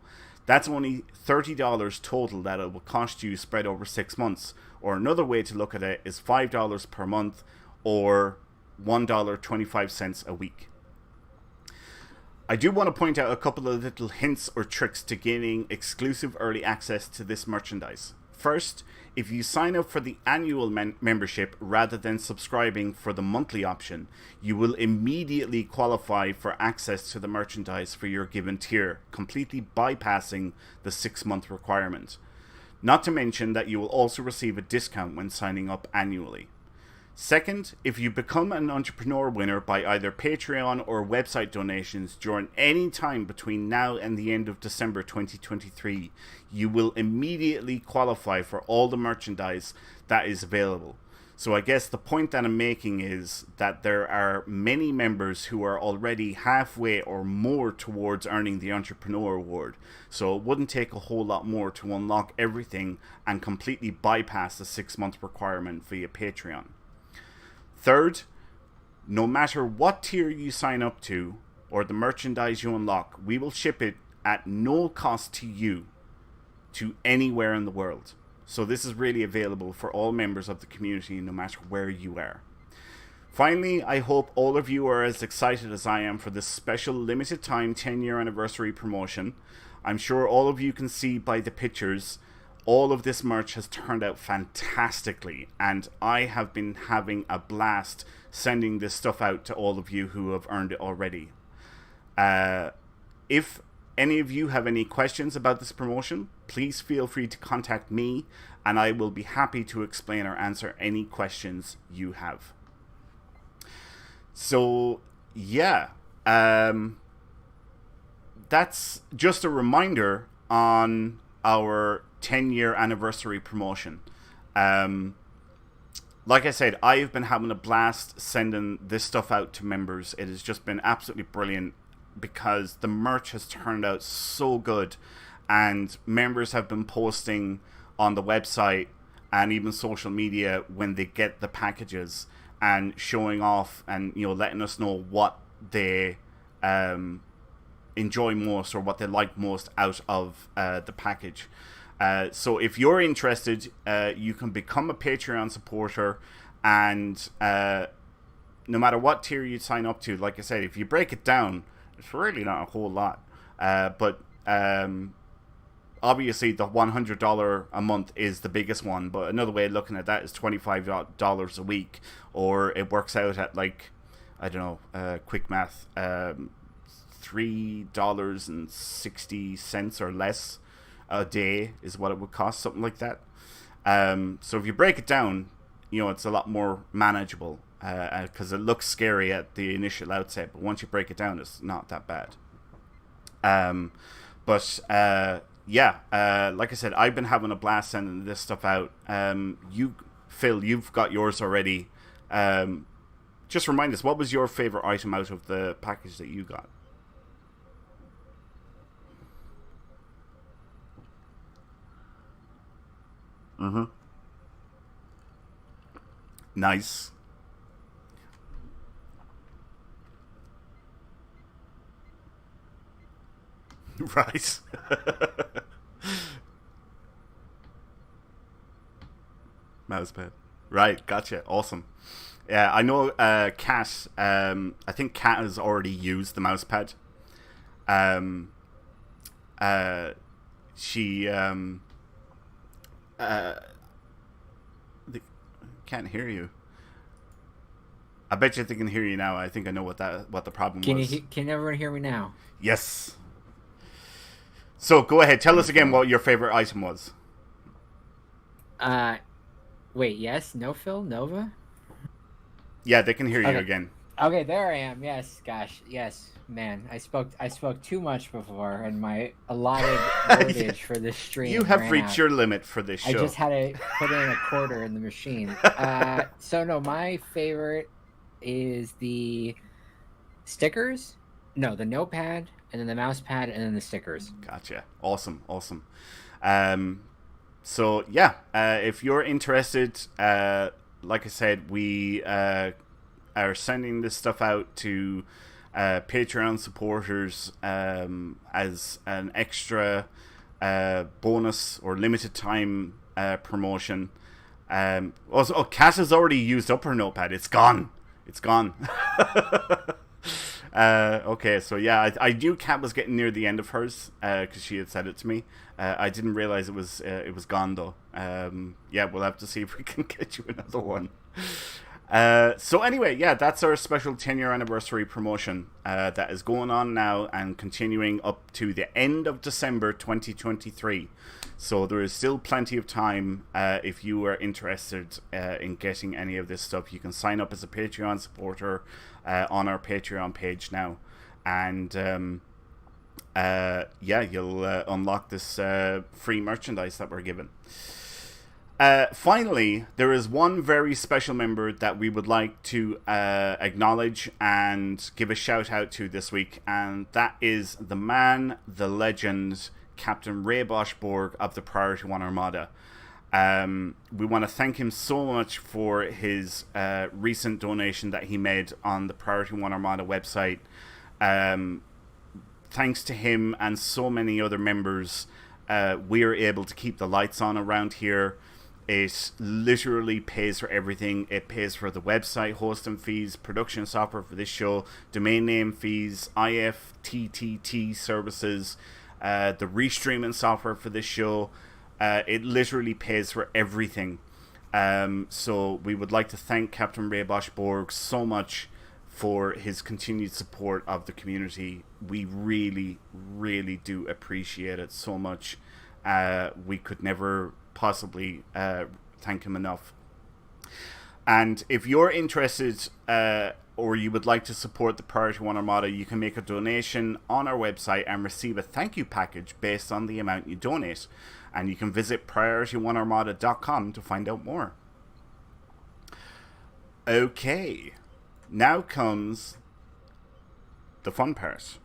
That's only $30 total that it will cost you spread over 6 months. Or another way to look at it is $5 per month or $1.25 a week. I do want to point out a couple of little hints or tricks to gaining exclusive early access to this merchandise. First, if you sign up for the annual membership rather than subscribing for the monthly option, you will immediately qualify for access to the merchandise for your given tier, completely bypassing the 6-month requirement. Not to mention that you will also receive a discount when signing up annually. Second, if you become an entrepreneur winner by either Patreon or website donations during any time between now and the end of December 2023, you will immediately qualify for all the merchandise that is available. So I guess the point that I'm making is that there are many members who are already halfway or more towards earning the Entrepreneur Award. So it wouldn't take a whole lot more to unlock everything and completely bypass the 6-month requirement via Patreon. Third, no matter what tier you sign up to or the merchandise you unlock, we will ship it at no cost to you to anywhere in the world. So this is really available for all members of the community, no matter where you are. Finally, I hope all of you are as excited as I am for this special limited time 10-year anniversary promotion. I'm sure all of you can see by the pictures, all of this merch has turned out fantastically, and I have been having a blast sending this stuff out to all of you who have earned it already. If any of you have any questions about this promotion, please feel free to contact me, and I will be happy to explain or answer any questions you have. So, yeah, that's just a reminder on our 10-year anniversary promotion. Like I said, I've been having a blast sending this stuff out to members. It has just been absolutely brilliant because the merch has turned out so good, and members have been posting on the website and even social media when they get the packages and showing off and, you know, letting us know what they enjoy most or what they like most out of the package. So if you're interested, you can become a Patreon supporter, and no matter what tier you sign up to, like I said, if you break it down, it's really not a whole lot. But obviously the $100 a month is the biggest one, but another way of looking at that is $25 a week, or it works out at, like, I don't know, quick math, $3.60 or less a day is what it would cost, something like that. So if you break it down, you know, it's a lot more manageable, because it looks scary at the initial outset, but once you break it down, it's not that bad. Yeah, like I said, I've been having a blast sending this stuff out. Phil, you've got yours already. Just remind us, what was your favorite item out of the package that you got? Mm-hmm. Nice. Right. Mousepad. Right, gotcha. Awesome. Yeah, I know Kat, I think Kat has already used the mousepad. She they can't hear you. I bet you they can hear you now. I think I know what the problem was. Can everyone hear me now? Yes. So go ahead. Tell us again what your favorite item was. Wait, yes? No, Phil? Nova? Yeah, they can hear you again. Okay, there I am. Yes, gosh, yes, man. I spoke too much before, and my allotted wordage for this stream. You have reached your limit for this show. I just had to put in a quarter in the machine. So no, my favorite is the stickers. No, the notepad, and then the mouse pad, and then the stickers. Gotcha. Awesome. So yeah, if you're interested, like I said, we are sending this stuff out to Patreon supporters as an extra bonus or limited time promotion. Also, Kat has already used up her notepad. It's gone. Okay, so yeah, I knew Kat was getting near the end of hers because she had said it to me. I didn't realize it was gone though. Yeah, we'll have to see if we can get you another one. So anyway, yeah, that's our special 10-year anniversary promotion that is going on now and continuing up to the end of December 2023. So there is still plenty of time if you are interested in getting any of this stuff. You can sign up as a Patreon supporter on our Patreon page now. And yeah, you'll unlock this free merchandise that we're given. Finally, there is one very special member that we would like to acknowledge and give a shout out to this week, and that is the man, the legend, Captain Ray Boschborg of the Priority One Armada. We want to thank him so much for his recent donation that he made on the Priority One Armada website. Thanks to him and so many other members, we're able to keep the lights on around here. It literally pays for everything. It pays for the website hosting fees, production software for this show, domain name fees, IFTTT services, the restreaming software for this show. It literally pays for everything. So we would like to thank Captain Ray Bosch-Borg so much for his continued support of the community. We really, really do appreciate it so much. We could never possibly thank him enough. And if you're interested or you would like to support the Priority One Armada, you can make a donation on our website and receive a thank you package based on the amount you donate. And you can visit PriorityOneArmada.com to find out more. Okay, now comes the fun part.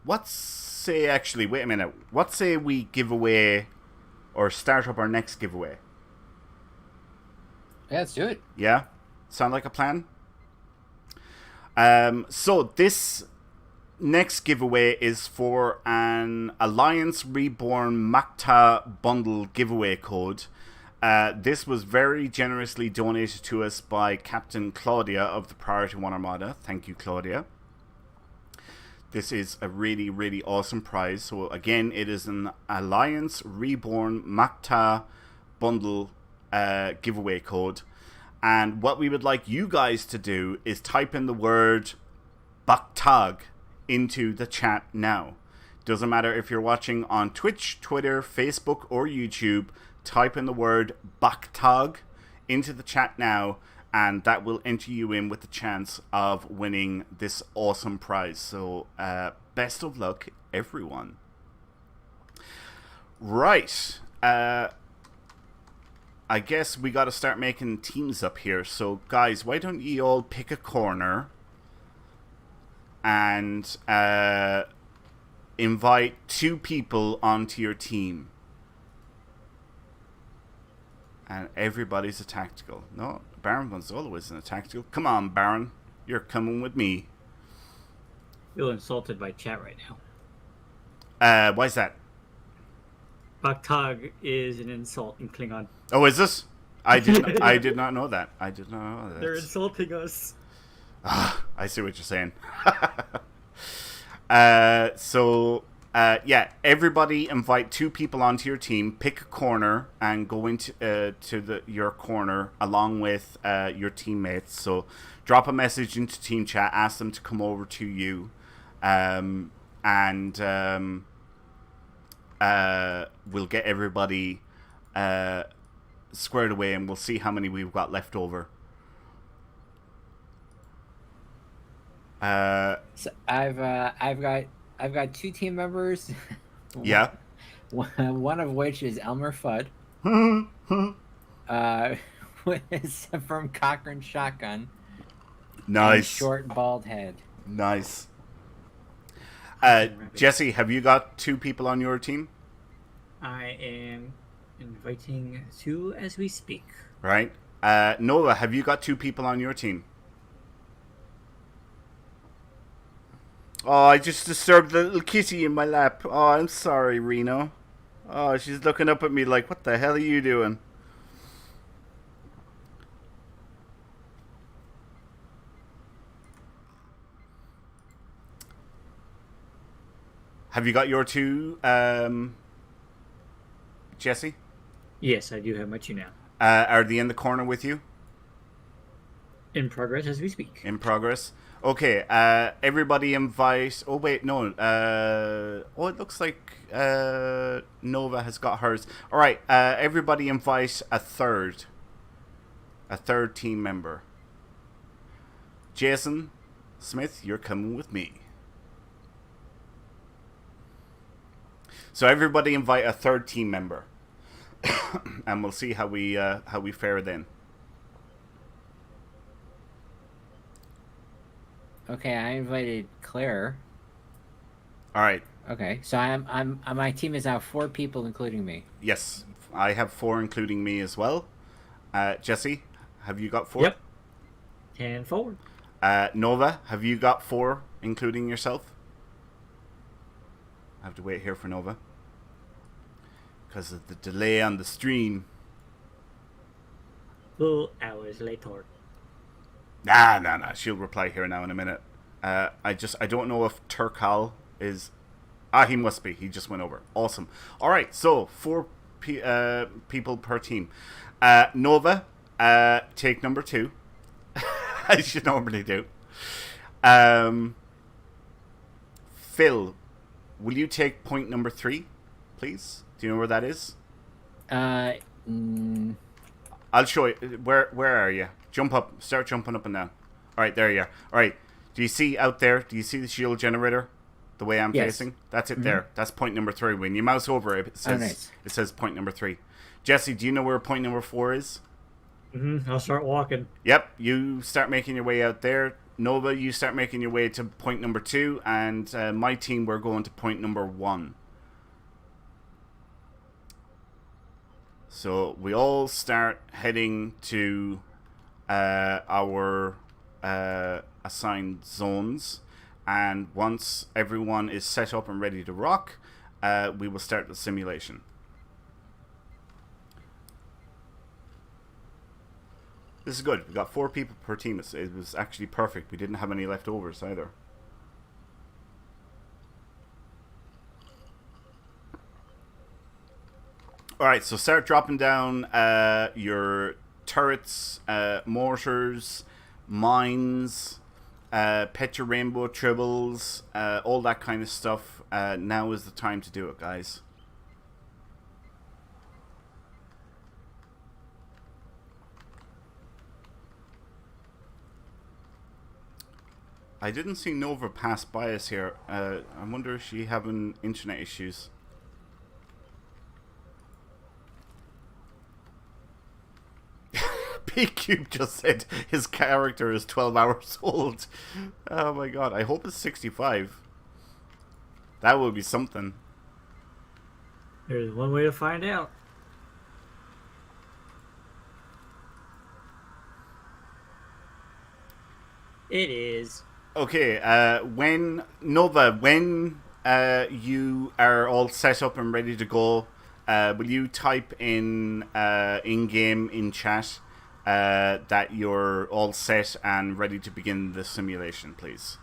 What say we give away or start up our next giveaway? Yeah, let's do it. Yeah? Sound like a plan? So this next giveaway is for an Alliance Reborn Makta bundle giveaway code. This was very generously donated to us by Captain Claudia of the Priority One Armada. Thank you, Claudia. This is a really, really awesome prize. So again, it is an Alliance Reborn Makta bundle giveaway code. And what we would like you guys to do is type in the word Baktag into the chat now. Doesn't matter if you're watching on Twitch, Twitter, Facebook, or YouTube. Type in the word Baktag into the chat now, and that will enter you in with the chance of winning this awesome prize. So, best of luck, everyone. Right. I guess we got to start making teams up here. So, guys, why don't you all pick a corner and invite 2 people onto your team. And everybody's a tactical. No, Baron Gonzalo isn't a tactical. Come on, Baron. You're coming with me. Feel insulted by chat right now. Why is that? Baktag is an insult in Klingon. Oh, is this? I did not know that. I did not know that. They're insulting us. I see what you're saying. Yeah, everybody invite 2 people onto your team, pick a corner, and go into your corner along with your teammates. So drop a message into team chat, ask them to come over to you, and we'll get everybody squared away, and we'll see how many we've got left over. So I've got 2 team members. Yeah. One of which is Elmer Fudd. From Cochrane Shotgun. Nice. Short bald head. Nice. Jesse, have you got 2 people on your team? I am inviting 2 as we speak. Right. Nova, have you got 2 people on your team? Oh, I just disturbed the little kitty in my lap. Oh, I'm sorry, Reno. Oh, she's looking up at me like, what the hell are you doing? Have you got your 2, Jesse? Yes, I do have my 2 now. Are they in the corner with you? In progress as we speak. In progress. Okay, everybody invite... Oh, wait, no. It looks like Nova has got hers. All right, everybody invite a third team member. Jason Smith, you're coming with me. So everybody invite a third team member. And we'll see how we fare then. Okay, I invited Claire. All right. Okay, so my team is now 4 people, including me. Yes, I have 4, including me as well. Jesse, have you got 4? Yep. 10 forward. Nova, have you got 4, including yourself? I have to wait here for Nova because of the delay on the stream. 2 hours later. Nah. She'll reply here now in a minute. I don't know if Turkal is. He must be. He just went over. Awesome. All right. So 4 people per team. Nova, take number 2, as you normally do. Phil, will you take point number 3, please? Do you know where that is? I'll show you. Where are you? Jump up. Start jumping up and down. All right, there you are. All right. Do you see out there? Do you see the shield generator? The way I'm facing? That's it there. That's point number 3. When you mouse over it, it says point number 3. Jesse, do you know where point number 4 is? I'll start walking. Yep. You start making your way out there. Nova, you start making your way to point number 2. And my team, we're going to point number 1. So we all start heading to our assigned zones, and once everyone is set up and ready to rock, we will start the simulation. This is good. We got 4 people per team. It was actually perfect. We didn't have any leftovers either. Alright, so start dropping down your turrets, mortars, mines, pet your rainbow tribbles, all that kind of stuff. Now is the time to do it, guys. I didn't see Nova pass by us here. I wonder if she having internet issues. P-Cube just said his character is 12 hours old. Oh my god, I hope it's 65. That would be something. There's one way to find out. It is. Okay, when Nova, when you are all set up and ready to go, will you type in game in chat that you're all set and ready to begin the simulation, please?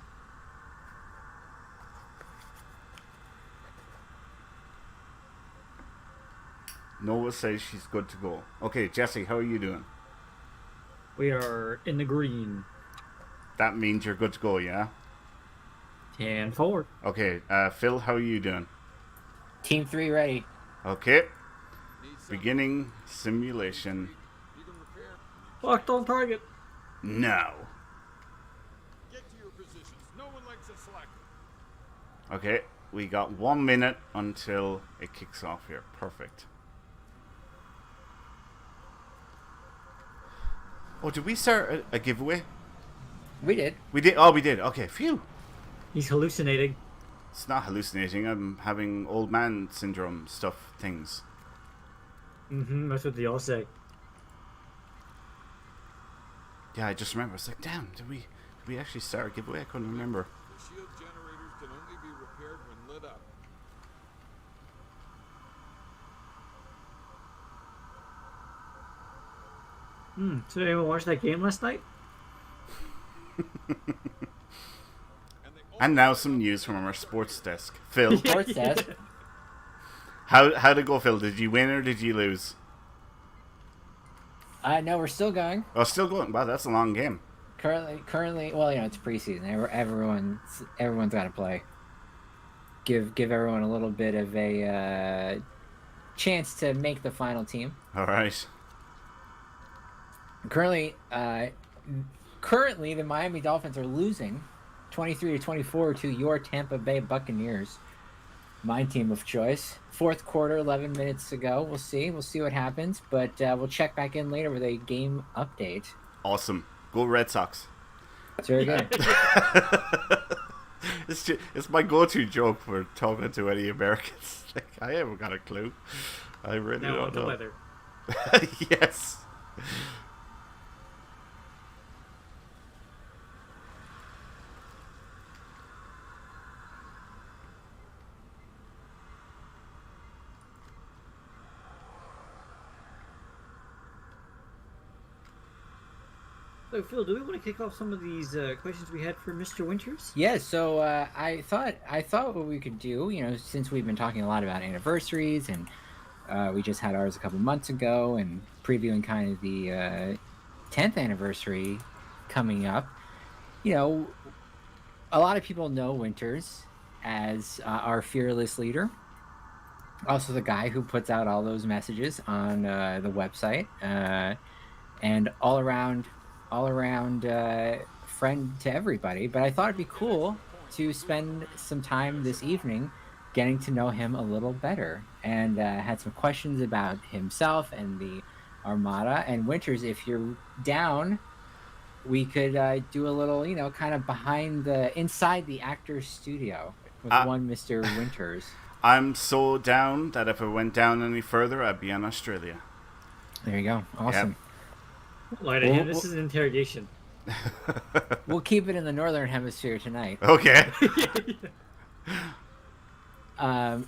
Nova says she's good to go. Okay, Jesse, how are you doing? We are in the green. That means you're good to go, yeah? 10 forward. Okay, Phil, how are you doing? Team 3 ready. Okay. Beginning simulation. Locked on target. Now. Get to your positions. No one likes a slacker. Okay, we got 1 minute until it kicks off here. Perfect. Oh, did we start a giveaway? We did. We did. Oh, we did. Okay, phew. He's hallucinating. It's not hallucinating. I'm having old man syndrome stuff things. That's what they all say. Yeah, I just remember. It's like, damn, did we actually start a giveaway? I couldn't remember. The shield generators can only be repaired when lit up. So anyone watch that game last night? And now some news from our sports desk. Phil, Sports desk. how'd it go, Phil? Did you win or did you lose? No, we're still going. Oh, still going. Wow, that's a long game. Currently, well, it's preseason. Everyone's got to play. Give everyone a little bit of a chance to make the final team. All right. Currently, the Miami Dolphins are losing 23-24 to your Tampa Bay Buccaneers. My team of choice. Fourth quarter, 11 minutes to go. We'll see what happens, but we'll check back in later with a game update. Awesome. Go Red Sox. That's very good. it's my go-to joke for talking to any Americans. Like, I haven't got a clue. I really Now on don't the know. weather. Yes. So, Phil, do we want to kick off some of these questions we had for Mr. Winters? Yeah, so I thought what we could do, since we've been talking a lot about anniversaries, and we just had ours a couple months ago, and previewing kind of the 10th anniversary coming up. A lot of people know Winters as our fearless leader, also the guy who puts out all those messages on the website, and all around friend to everybody. But I thought it'd be cool to spend some time this evening getting to know him a little better, and had some questions about himself and the Armada. And Winters, if you're down, we could do a little, kind of inside the actor's studio with one Mr. Winters. I'm so down that if I went down any further, I'd be in Australia. There you go. Awesome. Lie to him. This is an interrogation. We'll keep it in the northern hemisphere tonight. Okay.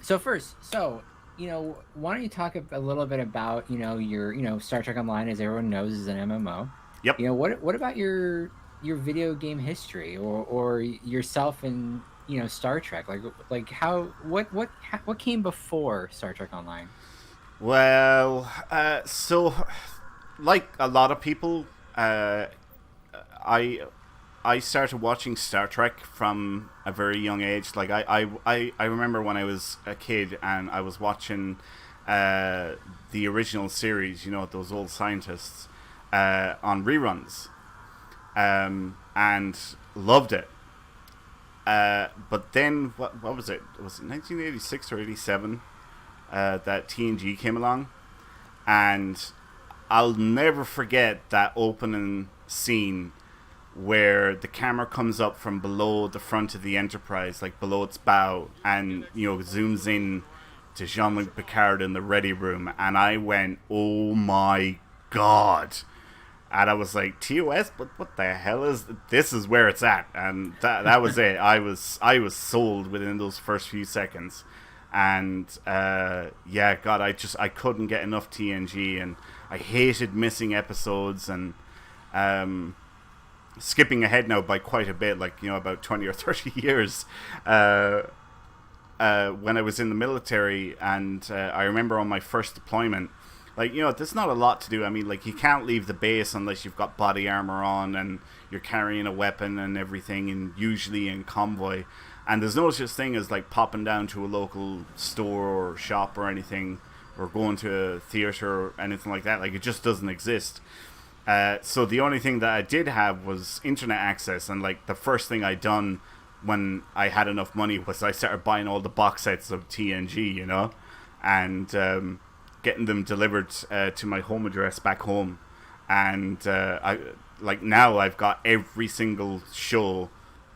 So first, why don't you talk a little bit about, your, Star Trek Online, as everyone knows, is an MMO. Yep. What about your video game history, or yourself in, Star Trek? Like what came before Star Trek Online? Well, so like a lot of people, I started watching Star Trek from a very young age. Like I remember when I was a kid and I was watching the original series, those old scientists, on reruns, and loved it. But then what was it? Was it 1986 or 87 that TNG came along? And I'll never forget that opening scene where the camera comes up from below the front of the Enterprise, like below its bow, and zooms in to Jean-Luc Picard in the ready room, and I went, "Oh my god!" And I was like, "TOS, but what the hell is this? Is where it's at?" And that was it. I was sold within those first few seconds, and yeah, God, I couldn't get enough TNG, and I hated missing episodes, and skipping ahead now by quite a bit, like about 20 or 30 years. When I was in the military, and I remember on my first deployment, like, there's not a lot to do. I mean, like, you can't leave the base unless you've got body armor on and you're carrying a weapon and everything, and usually in convoy. And there's no such thing as, like, popping down to a local store or shop or anything, or going to a theater or anything like that. Like, it just doesn't exist. So the only thing that I did have was internet access, and, like, the first thing I done when I had enough money was I started buying all the box sets of TNG, and getting them delivered to my home address back home. And now I've got every single show,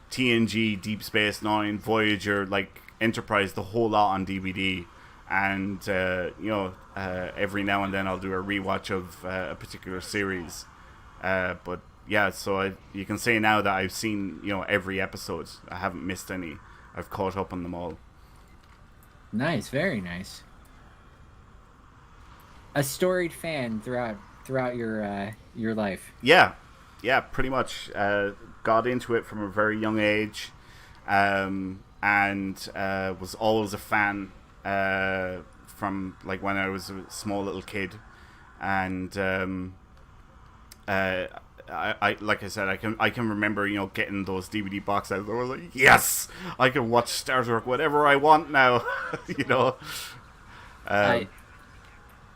TNG, Deep Space Nine, Voyager, like Enterprise, the whole lot on DVD. And every now and then I'll do a rewatch of a particular series. But yeah, so you can say now that I've seen every episode. I haven't missed any. I've caught up on them all. Nice, very nice. A storied fan throughout your life. Yeah, pretty much. Got into it from a very young age, and was always a fan from like when I was a small little kid, and I like I said, I can remember getting those DVD box sets. I was like, yes, I can watch Star Trek whatever I want now,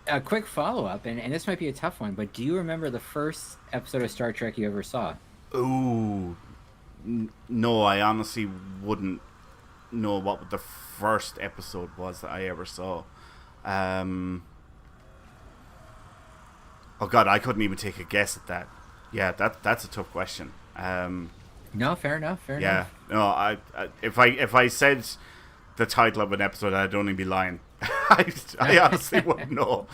A quick follow-up, and this might be a tough one, but do you remember the first episode of Star Trek you ever saw? Ooh, no, I honestly wouldn't know what the first episode was that I ever saw. Oh God, I couldn't even take a guess at that. Yeah, that's a tough question. No, fair enough. Fair Yeah, enough. no, if I said the title of an episode, I'd only be lying. I honestly wouldn't know.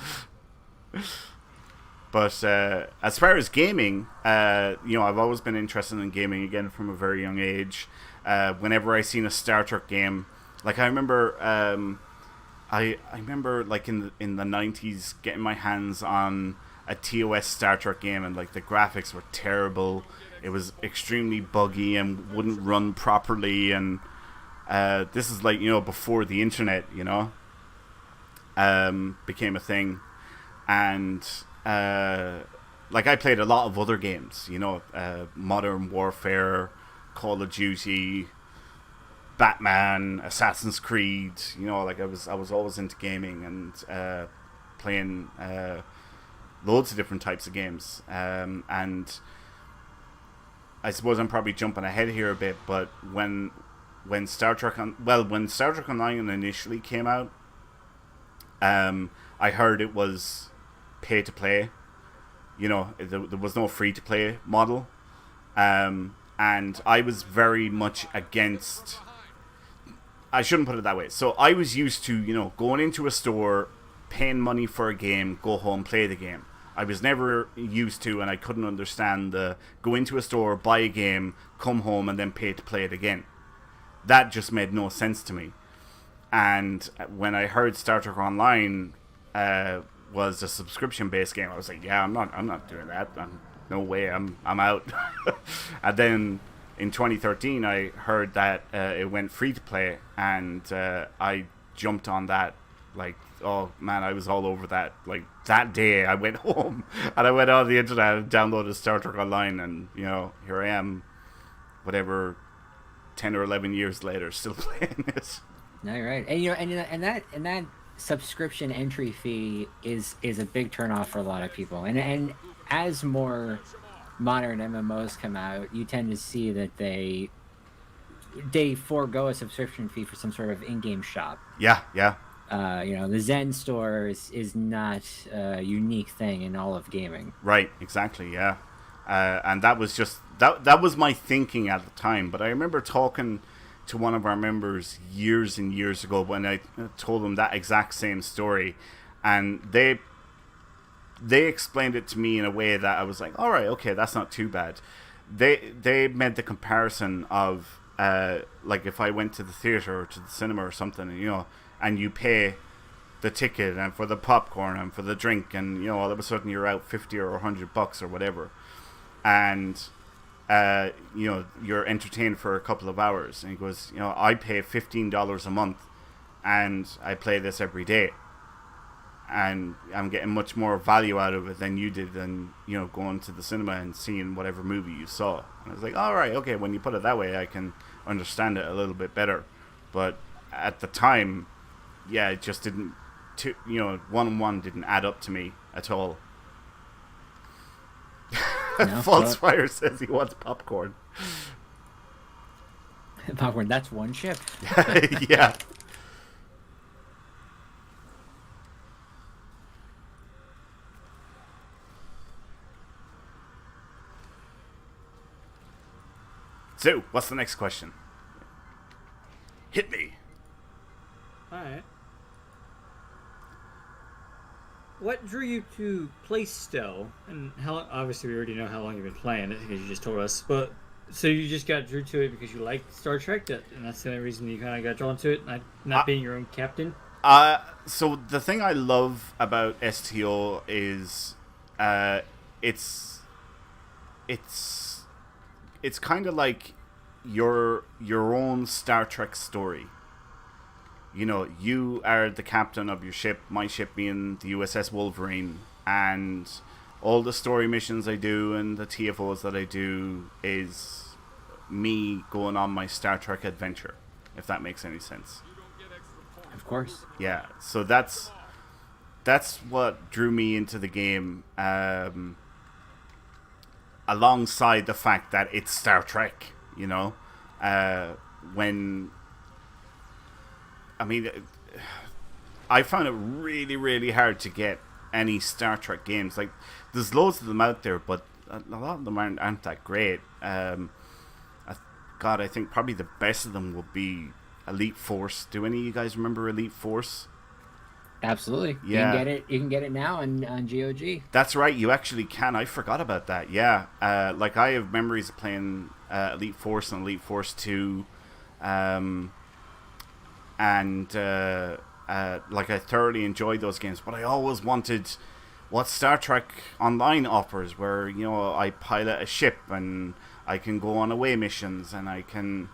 But as far as gaming, I've always been interested in gaming again from a very young age. Whenever I seen a Star Trek game, like I remember, I remember like in the 90s getting my hands on a TOS Star Trek game, and like the graphics were terrible. It was extremely buggy and wouldn't run properly, and this is like before the internet became a thing. And like I played a lot of other games, Modern Warfare, Call of Duty, Batman, Assassin's Creed. Like I was always into gaming and playing loads of different types of games. And I suppose I'm probably jumping ahead here a bit, but when Star Trek Online initially came out, I heard it was pay to play. There was no free to play model, and I was very much against. I shouldn't put it that way. So I was used to going into a store, paying money for a game, go home, play the game. I was never used to, and I couldn't understand the go into a store, buy a game, come home, and then pay to play it again. That just made no sense to me. And when I heard Star Trek Online was a subscription-based game, I was like, yeah, I'm not doing that. No way, I'm out. And then in 2013, I heard that it went free to play, and I jumped on that. Like, oh man, I was all over that. Like that day, I went home and I went on the internet and downloaded Star Trek Online, and here I am, whatever, 10 or 11 years later, still playing it. No, you're right, and that subscription entry fee is a big turnoff for a lot of people, and as more modern MMOs come out, you tend to see that they forego a subscription fee for some sort of in-game shop. Yeah. The Zen store is not a unique thing in all of gaming. Right, exactly, yeah. And that was just that was my thinking at the time. But I remember talking to one of our members years and years ago when I told them that exact same story, and they explained it to me in a way that I was like, all right, okay, that's not too bad. They made the comparison of like if I went to the theater or to the cinema or something, and you pay the ticket and for the popcorn and for the drink, and all of a sudden you're out $50 or $100 or whatever, and you're entertained for a couple of hours. And he goes, I pay $15 a month and I play this every day, and I'm getting much more value out of it than you did, than going to the cinema and seeing whatever movie you saw. And I was like, all right, okay, when you put it that way, I can understand it a little bit better. But at the time, yeah, it just didn't, one and one didn't add up to me at all. No, Falsefire says he wants popcorn. Popcorn, that's one chip. Yeah. So, what's the next question? Hit me. Alright. What drew you to play Still? And how obviously we already know how long you've been playing it because you just told us. But so you just got drew to it because you liked Star Trek, and that's the only reason you kind of got drawn to it, not being your own captain. So the thing I love about STO is, it's kind of like your own Star Trek story. You are the captain of your ship, my ship being the USS Wolverine, and all the story missions I do and the TFOs that I do is me going on my Star Trek adventure, if that makes any sense. Of course. Yeah, so that's what drew me into the game, alongside the fact that it's Star Trek, I found it really, really hard to get any Star Trek games. Like, there's loads of them out there, but a lot of them aren't that great. I God, I think probably the best of them would be Elite Force. Do any of you guys remember Elite Force? Absolutely. Yeah. You can get it now on GOG. That's right, you actually can. I forgot about that. Yeah. Like, I have memories of playing Elite Force and Elite Force 2. Like, I thoroughly enjoyed those games, but I always wanted what Star Trek Online offers, where, you know, I pilot a ship and I can go on away missions and I can,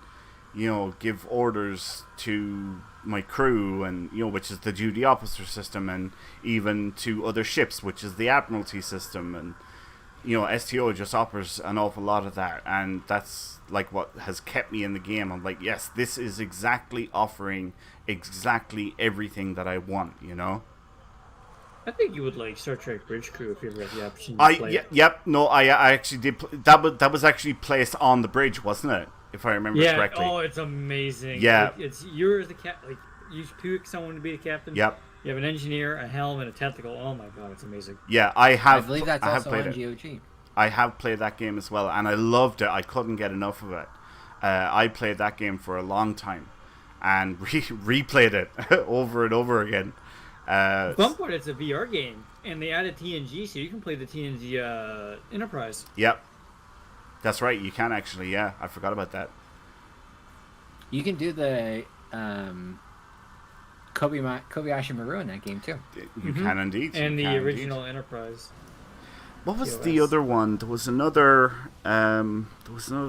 you know, give orders to my crew, and, you know, which is the duty officer system, and even to other ships, which is the Admiralty system. And, you know, STO just offers an awful lot of that, and that's like what has kept me in the game. I'm like, yes, this is exactly offering exactly everything that I want, you know. I think you would like Star Trek Bridge Crew if you ever had the opportunity to play it. Yep, no, I actually did. That was actually placed on the bridge, wasn't it? If I remember correctly. Oh, it's amazing. Yeah. Like, you're the like you pick someone to be the captain. Yep. You have an engineer, a helm, and a tentacle. Oh my god, it's amazing. Yeah, I believe that's also played on it. GOG. I have played that game as well, and I loved it. I couldn't get enough of it. I played that game for a long time, and replayed it over and over again. Fun part, it's a VR game, and they added TNG, so you can play the TNG Enterprise. Yep, that's right. You can actually. Yeah, I forgot about that. You can do the Kobayashi Maru in that game too. You can indeed. And you the can original indeed. Enterprise. What was TOS. the other one? There was another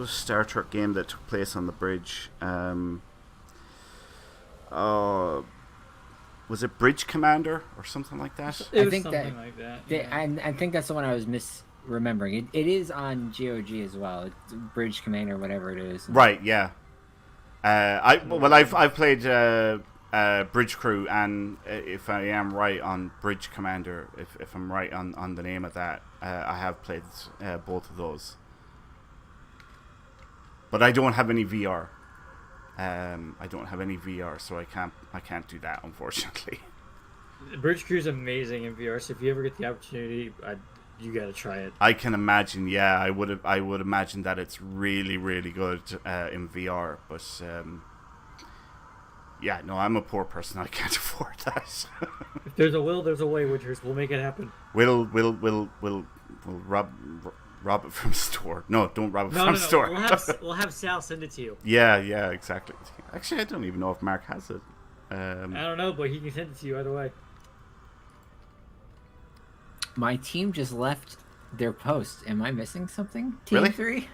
Star Trek game that took place on the bridge. Was it Bridge Commander or something like that? It I was think something that like that. I think that's the one I was misremembering. It is on GOG as well. It's Bridge Commander, whatever it is. Right. Yeah. I've played Bridge Crew, and if I am right on Bridge Commander, if I'm right on the name of that, I have played both of those. But I don't have any VR. So I can't do that, unfortunately. Bridge Crew's amazing in VR, so if you ever get the opportunity, you gotta try it. I can imagine. Yeah, I would imagine that it's really, really good in VR. But yeah, no, I'm a poor person. I can't afford that. If there's a will, there's a way, Winters. We'll make it happen. We'll rob it from a store. No, don't rob it No, from a store. We'll have Sal send it to you. Yeah, exactly. Actually, I don't even know if Mark has it. I don't know, but he can send it to you either way. My team just left their post. Am I missing something? Team Really? 3?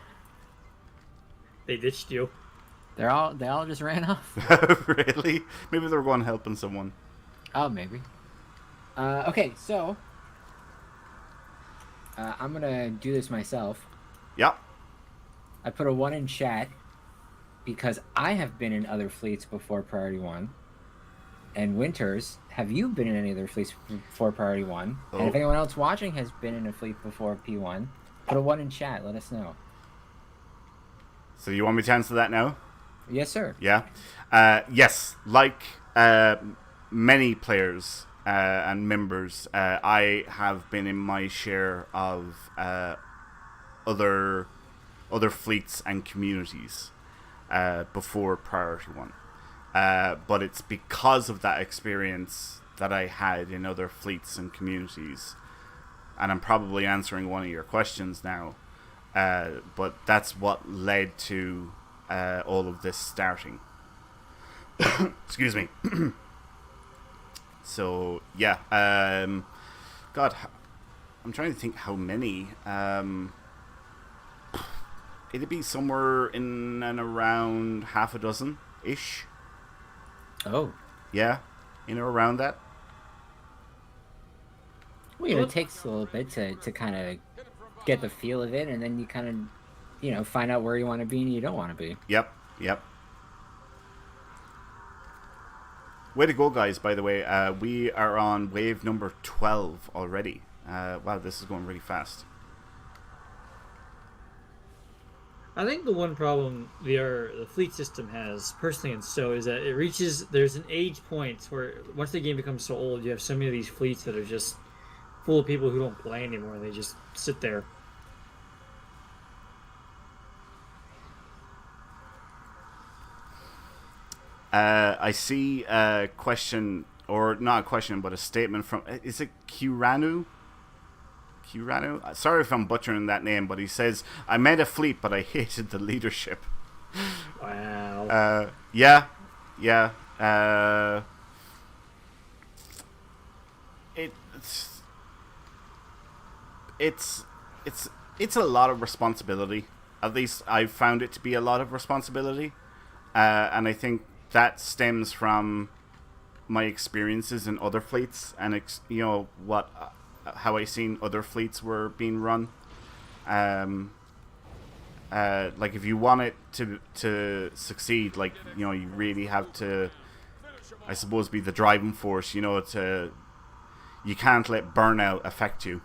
They ditched you. They all just ran off. Really? Maybe they're going helping someone. Oh, maybe. Okay, so I'm gonna do this myself. Yeah. I put a 1 in chat because I have been in other fleets before Priority 1. And Winters, have you been in any other fleets before Priority 1? Oh. And if anyone else watching has been in a fleet before P1, put a 1 in chat. Let us know. So you want me to answer that now? Yes, sir. Yeah. Yes. Like many players and members, I have been in my share of other fleets and communities before Priority 1. But it's because of that experience that I had in other fleets and communities. And I'm probably answering one of your questions now. But that's what led to all of this starting. Excuse me. So, yeah. God, I'm trying to think how many. It'd be somewhere in and around half a dozen-ish. Oh. Yeah, in or around that. Well, it takes a little bit to kind of get the feel of it, and then you kind of, find out where you want to be and you don't want to be. Yep. Way to go, guys, by the way. We are on wave number 12 already. Wow, this is going really fast. I think the one problem the fleet system has, personally and so, is that there's an age point where once the game becomes so old, you have so many of these fleets that are just full of people who don't play anymore, and they just sit there. I see a question, or not a question, but a statement from, is it Kiranu? Kiranu? Sorry if I'm butchering that name, but he says, I made a fleet, but I hated the leadership. Wow. Yeah. It's it's a lot of responsibility. At least I've found it to be a lot of responsibility, and I think that stems from my experiences in other fleets and how I seen other fleets were being run. Like if you want it to succeed, like you really have to, I suppose, be the driving force. You can't let burnout affect you,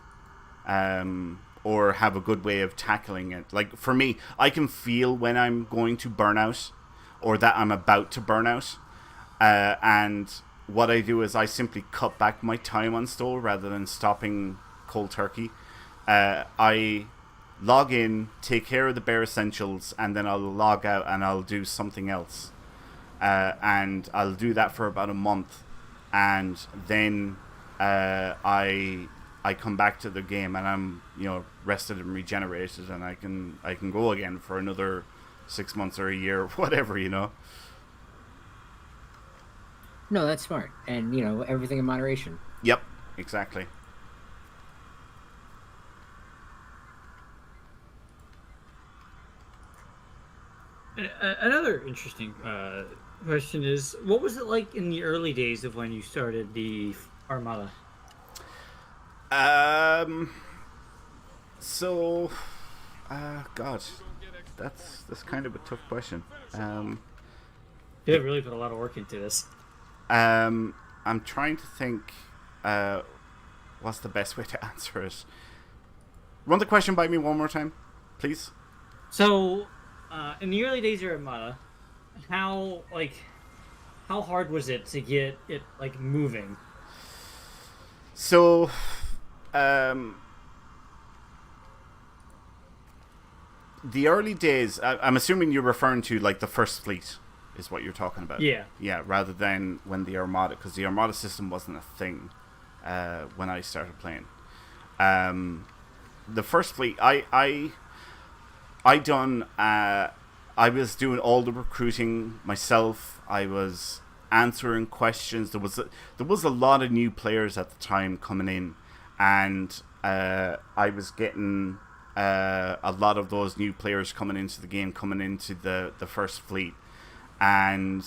or have a good way of tackling it. Like for me, I can feel when I'm going to burn out, or that I'm about to burn out, and what I do is I simply cut back my time on Stole rather than stopping cold turkey. I log in, take care of the bare essentials, and then I'll log out and I'll do something else. And I'll do that for about a month, and then I come back to the game and I'm rested and regenerated, and I can go again for another 6 months or a year, whatever. No, that's smart, and everything in moderation. Yep, exactly. Another interesting question is, what was it like in the early days of when you started the Armada? So, God, that's kind of a tough question. You have really put a lot of work into this. I'm trying to think what's the best way to answer it. Run the question by me one more time, please. So, in the early days of Armada, how hard was it to get it moving? So, the early days, I'm assuming you're referring to the first fleet is what you're talking about. Yeah, rather than when the Armada, because the Armada system wasn't a thing when I started playing. The first fleet, I was doing all the recruiting myself. I was answering questions. There was a lot of new players at the time coming in, and I was getting a lot of those new players coming into the game, coming into the first fleet. And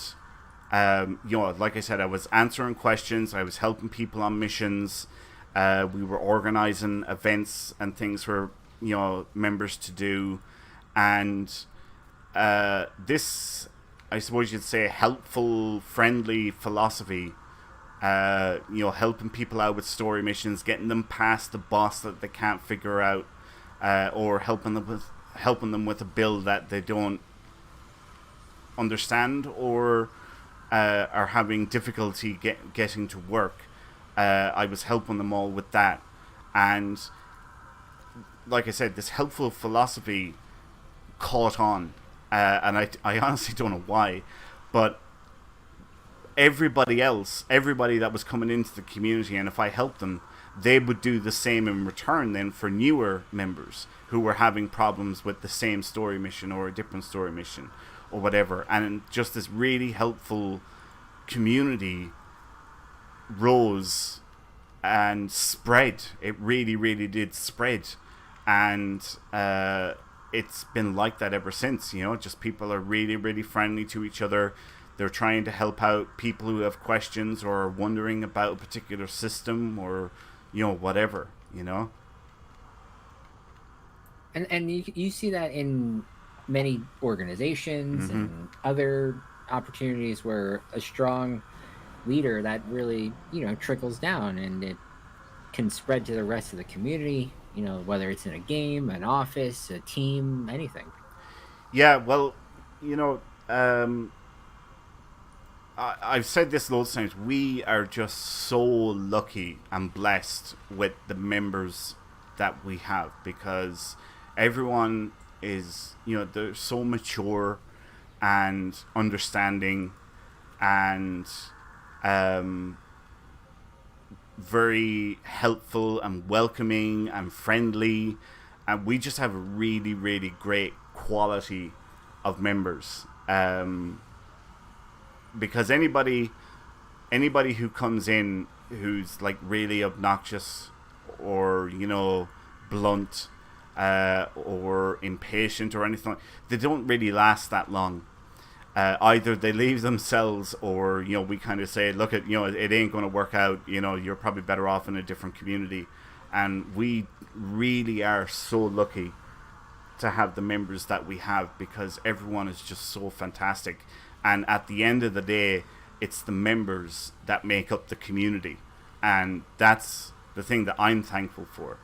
like I said, I was answering questions, I was helping people on missions, we were organizing events and things for members to do, and this, I suppose you'd say, helpful, friendly philosophy, helping people out with story missions, getting them past the boss that they can't figure out, or helping them with a build that they don't understand, or are having difficulty getting to work. I was helping them all with that, and like I said, this helpful philosophy caught on, and I honestly don't know why, but everybody that was coming into the community, and if I helped them, they would do the same in return then for newer members who were having problems with the same story mission or a different story mission or whatever. And just this really helpful community rose and spread. It really, really did spread. And it's been like that ever since. Just people are really, really friendly to each other. They're trying to help out people who have questions or are wondering about a particular system or whatever. And you see that in many organizations and other opportunities where a strong leader that really trickles down, and it can spread to the rest of the community, whether it's in a game, an office, a team, anything. Yeah, well, I've said this loads of times. We are just so lucky and blessed with the members that we have, because everyone is, they're so mature and understanding, and very helpful and welcoming and friendly, and we just have a really, really great quality of members. Because anybody who comes in who's like really obnoxious or blunt or impatient or anything, they don't really last that long. Either they leave themselves, or we kind of say, look, it ain't going to work out, you're probably better off in a different community. And we really are so lucky to have the members that we have, because everyone is just so fantastic. And at the end of the day, it's the members that make up the community, and that's the thing that I'm thankful for.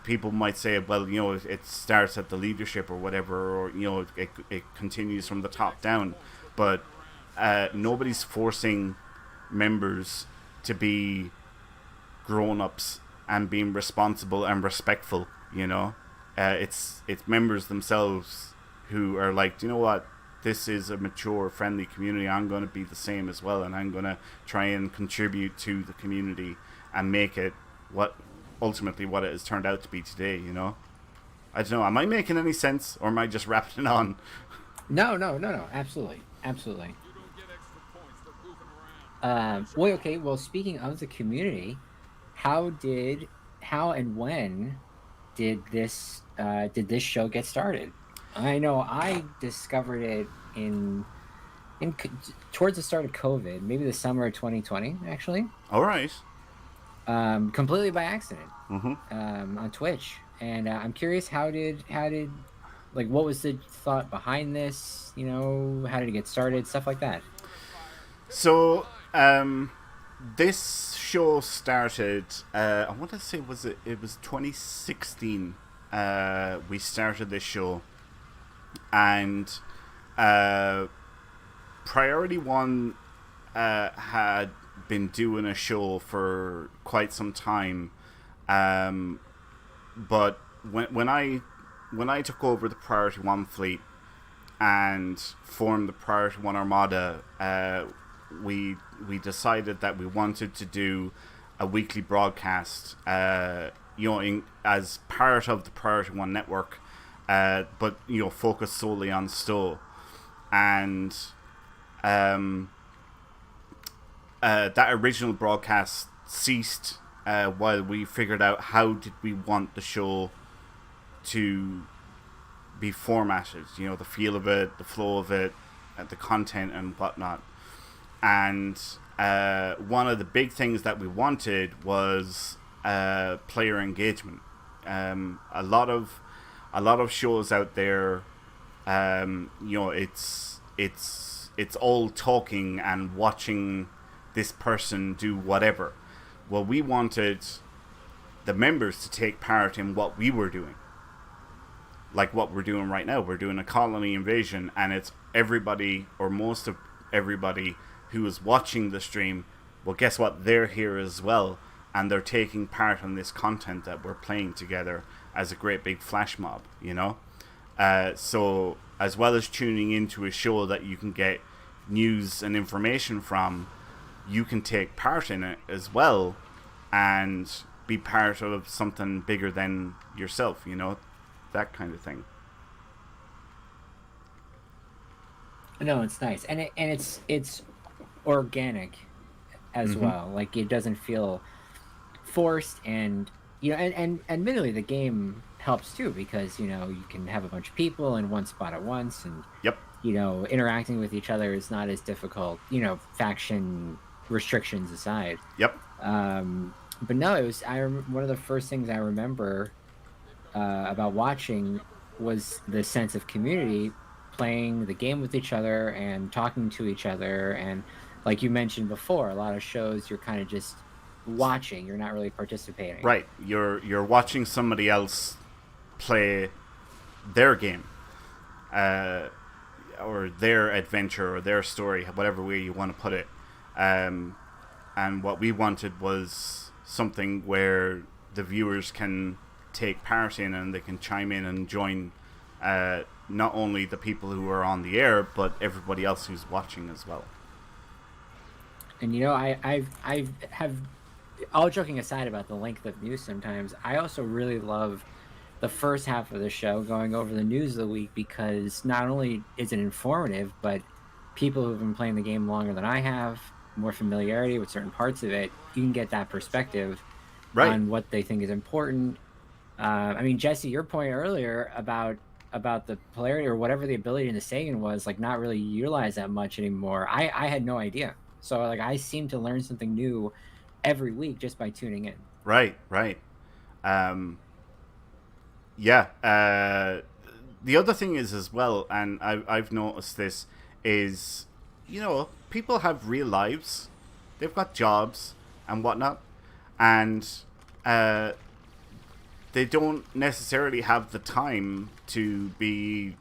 People might say, well, it starts at the leadership or whatever, or it continues from the top down, but nobody's forcing members to be grown-ups and being responsible and respectful. It's members themselves who are like, you know what, this is a mature, friendly community. I'm going to be the same as well, and I'm going to try and contribute to the community and make it ultimately what it has turned out to be today. I don't know, am I making any sense, or am I just rapping on? No, absolutely. Well, speaking of the community, how and when did this show get started? I know I discovered it in towards the start of COVID, maybe the summer of 2020, actually. All right. Completely by accident. Mm-hmm. On Twitch, and I'm curious, how did what was the thought behind this? How did it get started? Stuff like that. So, this show started. I want to say it was 2016. We started this show, and Priority One had been doing a show for quite some time, but when I took over the Priority One fleet and formed the Priority One Armada, we decided that we wanted to do a weekly broadcast, as part of the Priority One network, but focus solely on STO, and that original broadcast ceased while we figured out how did we want the show to be formatted, the feel of it, the flow of it, the content and whatnot. And one of the big things that we wanted was player engagement. A lot of shows out there, it's all talking and watching this person do whatever. Well, we wanted the members to take part in what we were doing. Like what we're doing right now. We're doing a colony invasion, and it's everybody, or most of everybody, who is watching the stream. Well, guess what? They're here as well, and they're taking part in this content that we're playing together as a great big flash mob, So, as well as tuning into a show that you can get news and information from, you can take part in it as well and be part of something bigger than yourself, that kind of thing. No, it's nice, and it's organic as well. Like, it doesn't feel forced, and and admittedly the game helps too, because you can have a bunch of people in one spot at once, and Yep. Interacting with each other is not as difficult, faction restrictions aside. Yep. But no, it was one of the first things I remember about watching was the sense of community, playing the game with each other and talking to each other. And like you mentioned before, a lot of shows you're kind of just watching, you're not really participating. Right. You're watching somebody else play their game, or their adventure, or their story, whatever way you want to put it. And what we wanted was something where the viewers can take part in, and they can chime in and join not only the people who are on the air, but everybody else who's watching as well. And I have, all joking aside about the length of news sometimes, I also really love the first half of the show going over the news of the week, because not only is it informative, but people who've been playing the game longer than I have, more familiarity with certain parts of it, you can get that perspective on what they think is important. I mean, Jesse, your point earlier about the polarity or whatever the ability in the Sagan was, like, not really utilized that much anymore. I had no idea. So, like, I seem to learn something new every week just by tuning in. Right. Yeah. The other thing is as well, and I've noticed this, is, people have real lives. They've got jobs and whatnot. And they don't necessarily have the time to be,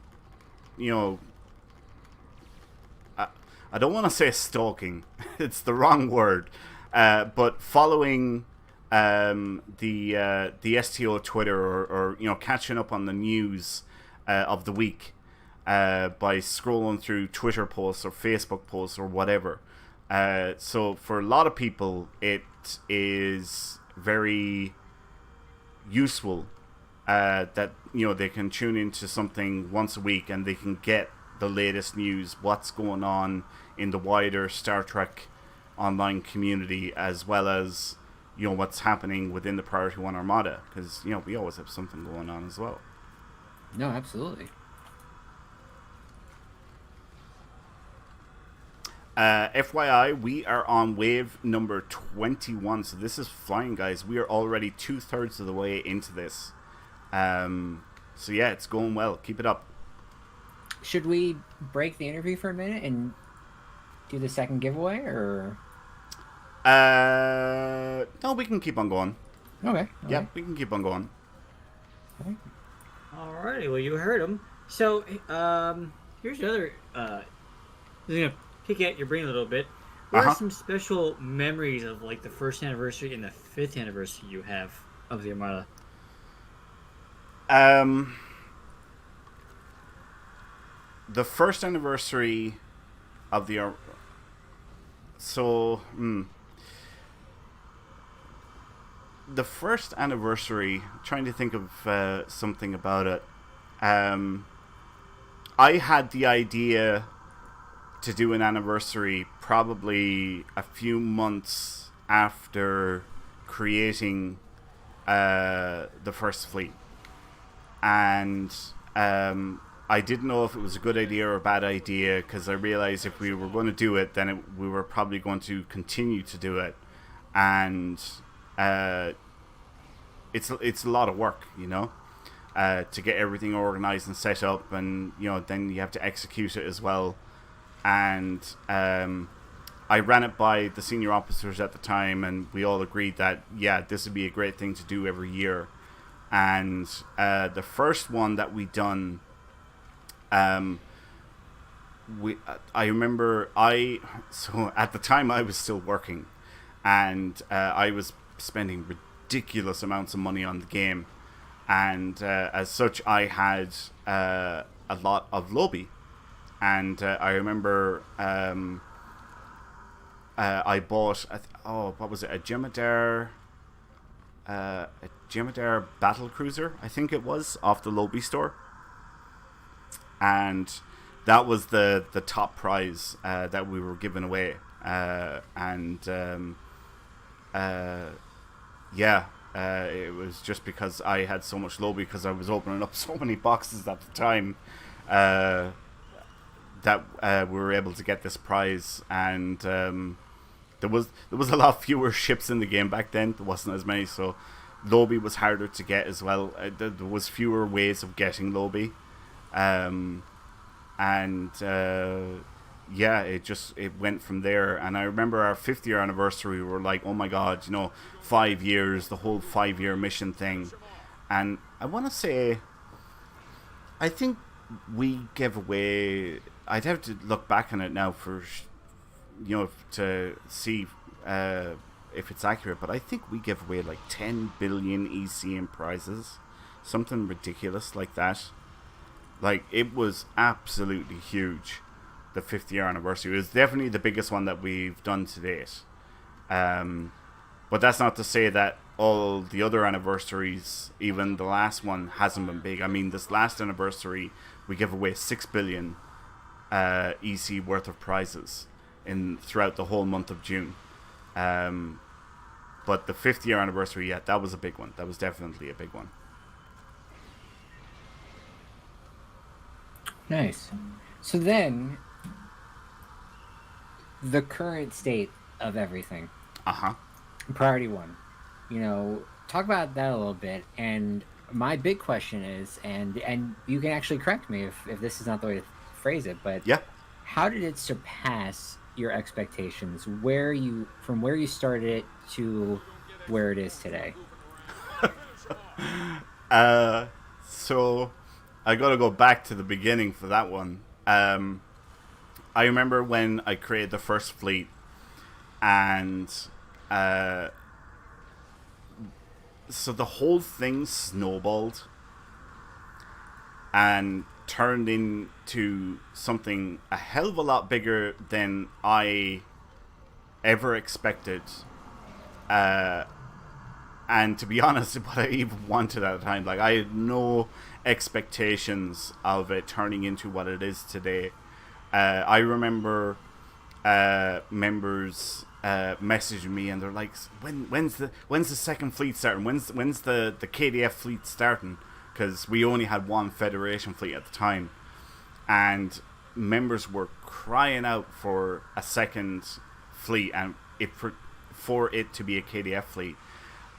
I don't want to say stalking. It's the wrong word. But following the STO Twitter, or catching up on the news of the week by scrolling through Twitter posts or Facebook posts or whatever. So for a lot of people, it is very useful that they can tune into something once a week and they can get the latest news, what's going on in the wider Star Trek online community, as well as what's happening within the Priority One Armada, because we always have something going on as well. No, absolutely. FYI, we are on wave number 21, so this is flying, guys. We are already 2/3 of the way into this. So yeah, it's going well. Keep it up. Should we break the interview for a minute and do the second giveaway, or? No, we can keep on going. Okay. Yeah, we can keep on going. Okay. Alrighty, well, you heard him. So, here's another, I'm gonna pick at your brain a little bit. What are some special memories of, like, the first anniversary and the 5th anniversary you have of the Armada? The first anniversary of the the first anniversary, trying to think of something about it. I had the idea to do an anniversary probably a few months after creating the first fleet, and I didn't know if it was a good idea or a bad idea, because I realized if we were going to do it, then we were probably going to continue to do it, and it's a lot of work, to get everything organized and set up, and then you have to execute it as well. And I ran it by the senior officers at the time, and we all agreed that this would be a great thing to do every year. And the first one that we done, I remember so at the time I was still working, and I was spending ridiculous amounts of money on the game, and as such I had a lot of lobby, and I remember I bought what was it, a Jemadar battle cruiser, I think it was, off the lobby store, and that was the top prize that we were giving away, it was just because I had so much lobby, because I was opening up so many boxes at the time, that we were able to get this prize. And there was a lot fewer ships in the game back then. There wasn't as many, so lobby was harder to get as well. There was fewer ways of getting lobby, it went from there. And I remember our 5th year anniversary, we were like, oh my god, 5 years, the whole 5-year mission thing. And I want to say, I think we gave away, I'd have to look back on it now for to see if it's accurate, but I think we gave away like 10 billion ECM prizes, something ridiculous like that. Like, it was absolutely huge, the 50-year anniversary. It was definitely the biggest one that we've done to date. But that's not to say that all the other anniversaries, even the last one, hasn't been big. I mean, this last anniversary, we gave away 6 billion EC worth of prizes throughout the whole month of June. But the 50-year anniversary, yeah, that was a big one. That was definitely a big one. Nice. So then, the current state of everything. Uh-huh. Priority One. You know, talk about that a little bit. And my big question is, and you can actually correct me if this is not the way to phrase it, but Yeah. how did it surpass your expectations? From where you started it to where it is today? So I gotta go back to the beginning for that one. I remember when I created the first fleet, and so the whole thing snowballed and turned into something a hell of a lot bigger than I ever expected. And to be honest, what I even wanted at the time, like, I had no expectations of it turning into what it is today. I remember members messaging me, and they're like, "When's the second fleet starting? When's the KDF fleet starting?" Because we only had one Federation fleet at the time, and members were crying out for a second fleet and for it to be a KDF fleet.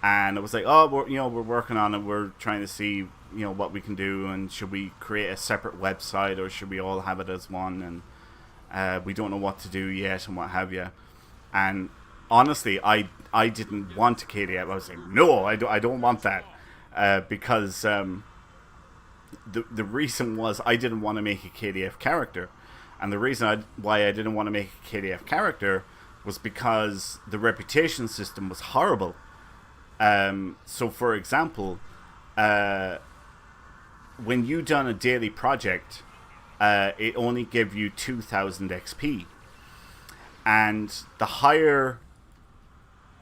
And I was like, "Oh, we're working on it. We're trying to see what we can do, and should we create a separate website, or should we all have it as one? And we don't know what to do yet, and what have you." And honestly, I didn't want a KDF. I was like, "No, I don't want that," because the reason was I didn't want to make a KDF character, and the reason why I didn't want to make a KDF character was because the reputation system was horrible. So, for example, when you done a daily project, it only gave you 2,000 XP. And the higher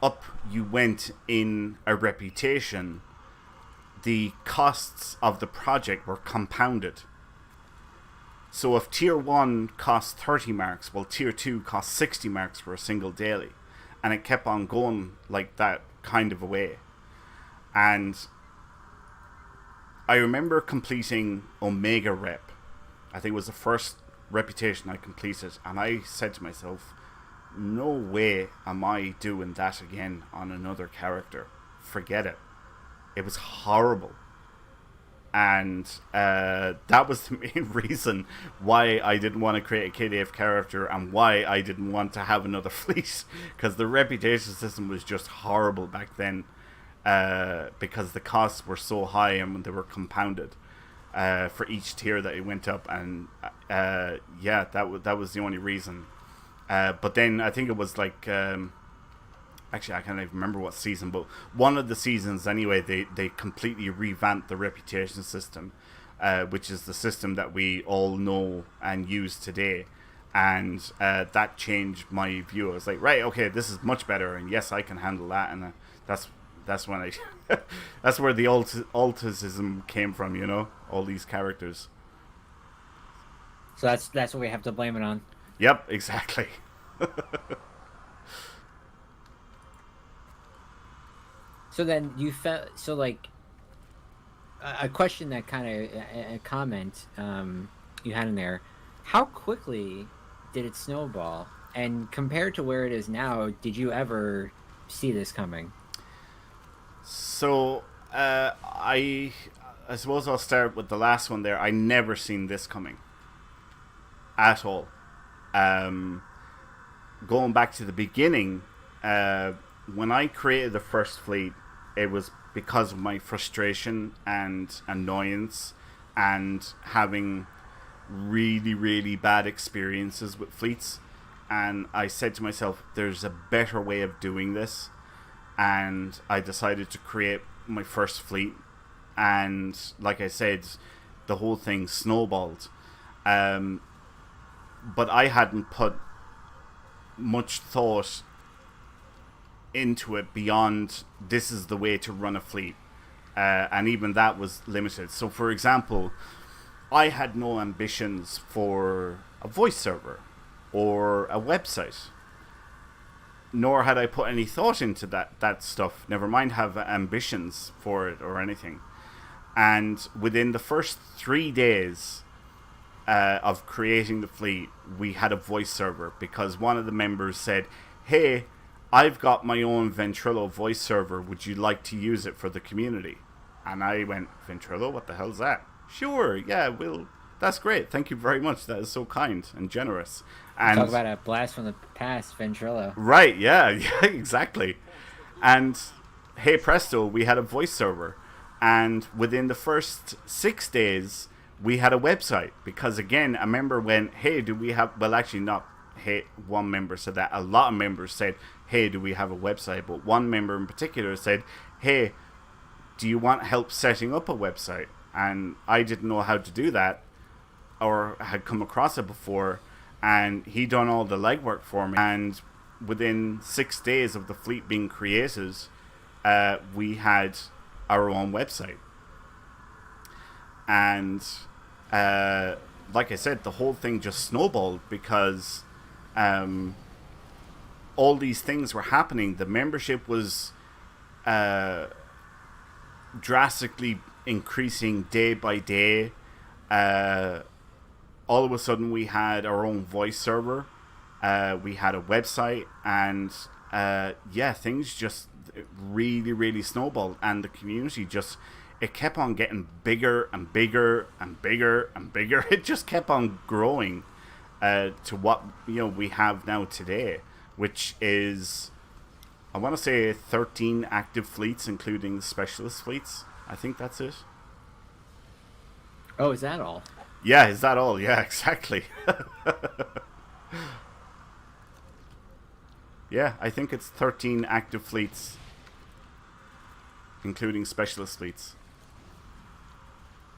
up you went in a reputation, the costs of the project were compounded. So if tier 1 cost 30 marks, well, tier 2 cost 60 marks for a single daily. And it kept on going like that kind of a way. And I remember completing Omega Rep. I think it was the first reputation I completed, and I said to myself, no way am I doing that again on another character. Forget it. It was horrible. And that was the main reason why I didn't want to create a KDF character, and why I didn't want to have another fleet, because the reputation system was just horrible back then, because the costs were so high and they were compounded for each tier that it went up. And yeah, that was the only reason. But then I think it was like actually, I can't even remember what season, but one of the seasons anyway, they completely revamped the reputation system, which is the system that we all know and use today. And that changed my view. I was like, right, okay, this is much better, and yes, I can handle that. And that's when I that's where the altism came from, all these characters. So that's what we have to blame it on. Yep, exactly. So then you felt like a question that kind of a comment you had in there. How quickly did it snowball? And compared to where it is now, did you ever see this coming? So I suppose I'll start with the last one there. I never seen this coming at all. Going back to the beginning, when I created the first fleet, it was because of my frustration and annoyance and having really, really bad experiences with fleets. And I said to myself, there's a better way of doing this. And I decided to create my first fleet. And like I said, the whole thing snowballed. But I hadn't put much thought into it beyond this is the way to run a fleet. And even that was limited. So, for example, I had no ambitions for a voice server or a website. Nor had I put any thought into that stuff. Never mind have ambitions for it or anything. And within the first 3 days of creating the fleet, we had a voice server because one of the members said, "Hey, I've got my own Ventrilo voice server. Would you like to use it for the community?" And I went, "Ventrilo? What the hell's that?" "Sure, yeah, that's great. Thank you very much. That is so kind and generous." And talk about a blast from the past, Ventrilo. Right, yeah, exactly. And hey presto, we had a voice server. And within the first 6 days, we had a website. Because again, a member went, "Hey, do we have..." Well, actually not, hey, one member said that. A lot of members said, "Hey, do we have a website?" But one member in particular said, "Hey, do you want help setting up a website?" And I didn't know how to do that or had come across it before. And he done all the legwork for me. And within 6 days of the fleet being created, we had our own website. And like I said, the whole thing just snowballed because all these things were happening. The membership was drastically increasing day by day. All of a sudden we had our own voice server, we had a website, and things just really snowballed, and the community just, it kept on getting bigger and bigger and bigger and bigger. It just kept on growing to what we have now today, which is, I want to say 13 active fleets, including the specialist fleets. I think that's it. Oh, is that all? Yeah, is that all? Yeah, exactly. Yeah, I think it's 13 active fleets, including specialist fleets.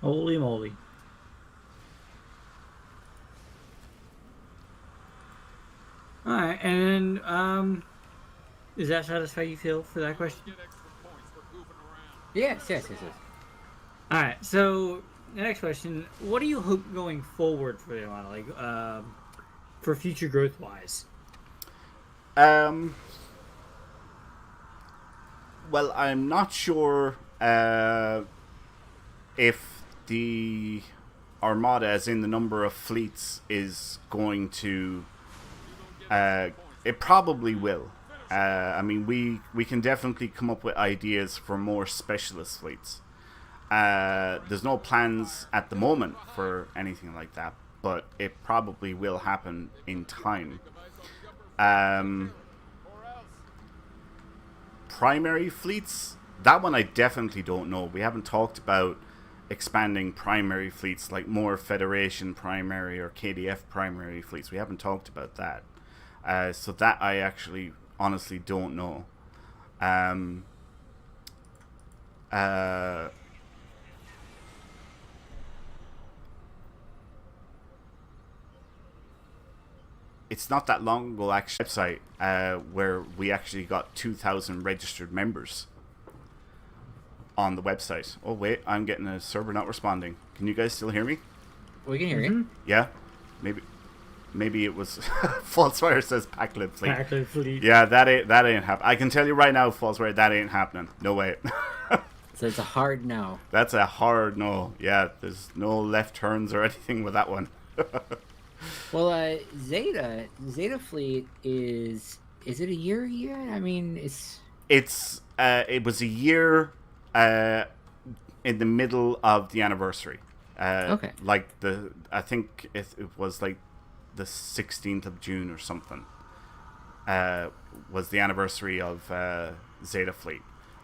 Holy moly. Alright, and then, does that satisfy you, Phil, for that question? Get extra points for goofing around. Yes. Alright, so the next question, what do you hope going forward for the Armada, like, for future growth wise? Well, I'm not sure if the Armada, as in the number of fleets, is going to... it probably will. I mean, we can definitely come up with ideas for more specialist fleets. There's no plans at the moment for anything like that, but it probably will happen in time. Primary fleets, that one I definitely don't know. We haven't talked about expanding primary fleets, like more Federation primary or KDF primary fleets. We haven't talked about that. So that I actually honestly don't know. It's not that long ago, actually, website where we actually got 2,000 registered members on the website. Oh wait, I'm getting a server not responding. Can you guys still hear me? We can hear you. Yeah, maybe it was Falsewire says Packlet Fleet. Packlet Fleet. Yeah, that ain't happening. I can tell you right now, Falsewire, that ain't happening. No way. So it's a hard no. That's a hard no. Yeah, there's no left turns or anything with that one. Well, Zeta Fleet is it a year yet? I mean, it was a year in the middle of the anniversary. Okay. Like I think it was like the 16th of June or something. Was the anniversary of Zeta Fleet,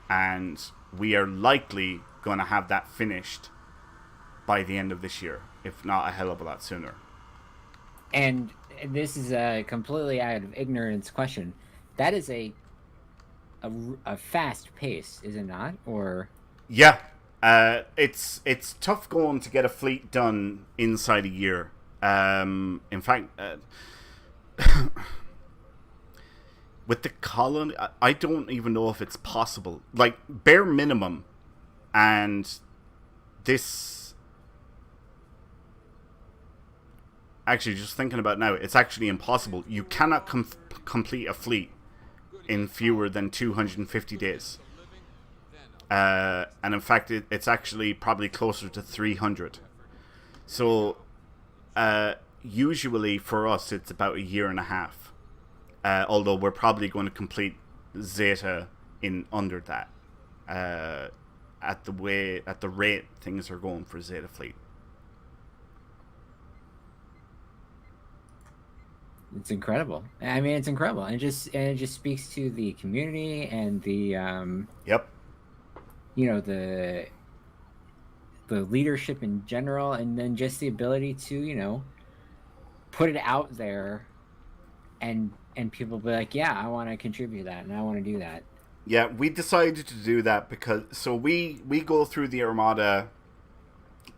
and we are likely going to have that finished by the end of this year, if not a hell of a lot sooner. And this is a completely out of ignorance question. That is a fast pace, is it not? Or yeah, It's tough going to get a fleet done inside a year. In fact, with the colony, I don't even know if it's possible. Like, bare minimum, and this... Actually, just thinking about it now, it's actually impossible. You cannot complete a fleet in fewer than 250 days. And in fact, it's actually probably closer to 300. So, usually for us, it's about a year and a half. Although we're probably going to complete Zeta in under that. At the rate things are going for Zeta Fleet. It's incredible. I mean, it's incredible, and it just speaks to the community and the Yep. you know, the leadership in general, and then just the ability to, you know, put it out there, and people be like, yeah, I want to contribute to that, and I want to do that. Yeah, we decided to do that because we go through the Armada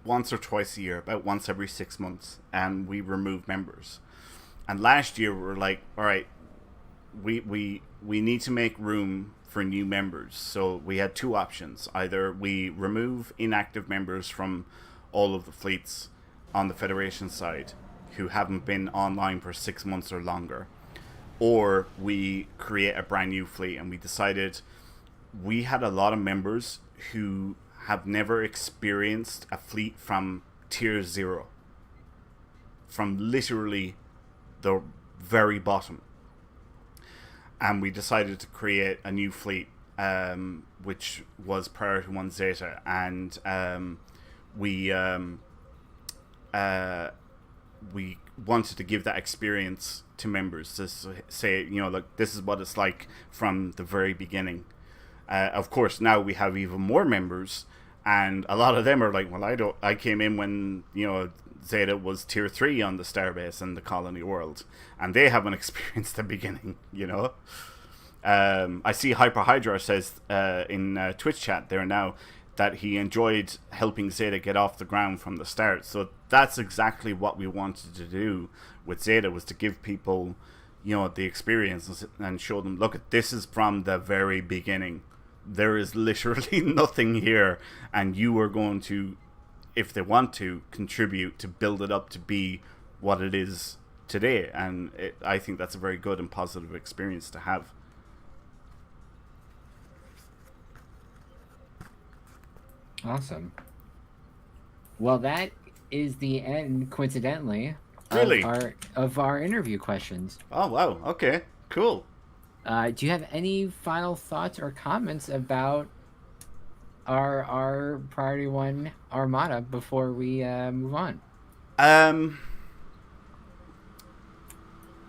once or twice a year, about once every 6 months, and we remove members. And last year we were like, all right, we need to make room for new members. So we had two options. Either we remove inactive members from all of the fleets on the Federation side who haven't been online for 6 months or longer, or we create a brand new fleet. And we decided we had a lot of members who have never experienced a fleet from tier 0, from literally the very bottom. And we decided to create a new fleet, which was Priority One Zeta, and we wanted to give that experience to members, to say, you know, look, this is what it's like from the very beginning. Of course, now we have even more members, and a lot of them are like, well, I came in when, you know, Zeta was tier 3 on the starbase and the colony world, and they haven't experienced the beginning, you know. I see Hyper Hydra says in Twitch chat there now that he enjoyed helping Zeta get off the ground from the start. So that's exactly what we wanted to do with Zeta, was to give people, you know, the experience and show them, look, this is from the very beginning. There is literally nothing here, and you are going to, if they want to, contribute to build it up to be what it is today. And I think that's a very good and positive experience to have. Awesome. Well, that is the end, coincidentally, Really? of our interview questions. Oh, wow. Okay, cool. Do you have any final thoughts or comments about our Priority One Armada before we move on?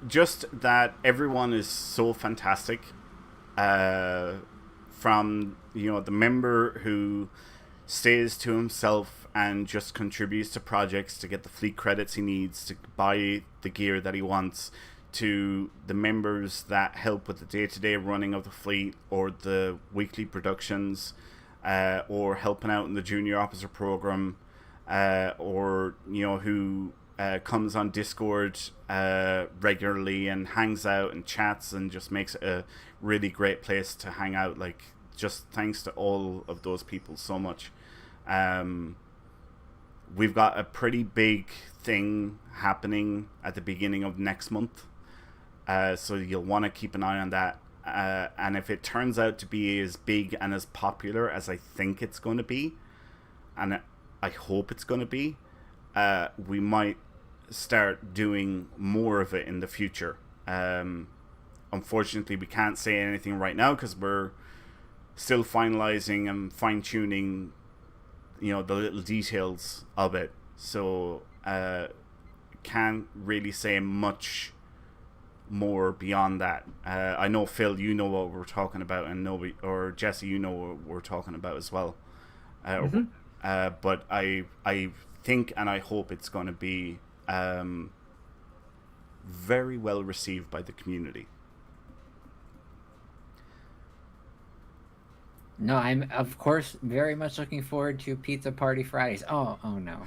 Just that everyone is so fantastic. From, you know, the member who stays to himself and just contributes to projects to get the fleet credits he needs to buy the gear that he wants, to the members that help with the day-to-day running of the fleet or the weekly productions, or helping out in the junior officer program, or, you know, who comes on Discord regularly and hangs out and chats and just makes it a really great place to hang out. Like, just thanks to all of those people so much. We've got a pretty big thing happening at the beginning of next month, so you'll want to keep an eye on that. And if it turns out to be as big and as popular as I think it's going to be, and I hope it's going to be, we might start doing more of it in the future. Unfortunately, we can't say anything right now because we're still finalizing and fine-tuning, you know, the little details of it. So can't really say much more beyond that. I know, Phil, you know what we're talking about, and nobody, or Jesse, you know what we're talking about as well. But I think and I hope it's going to be very well received by the community. No, I'm of course very much looking forward to Pizza Party Fridays. Oh no. Oh, no.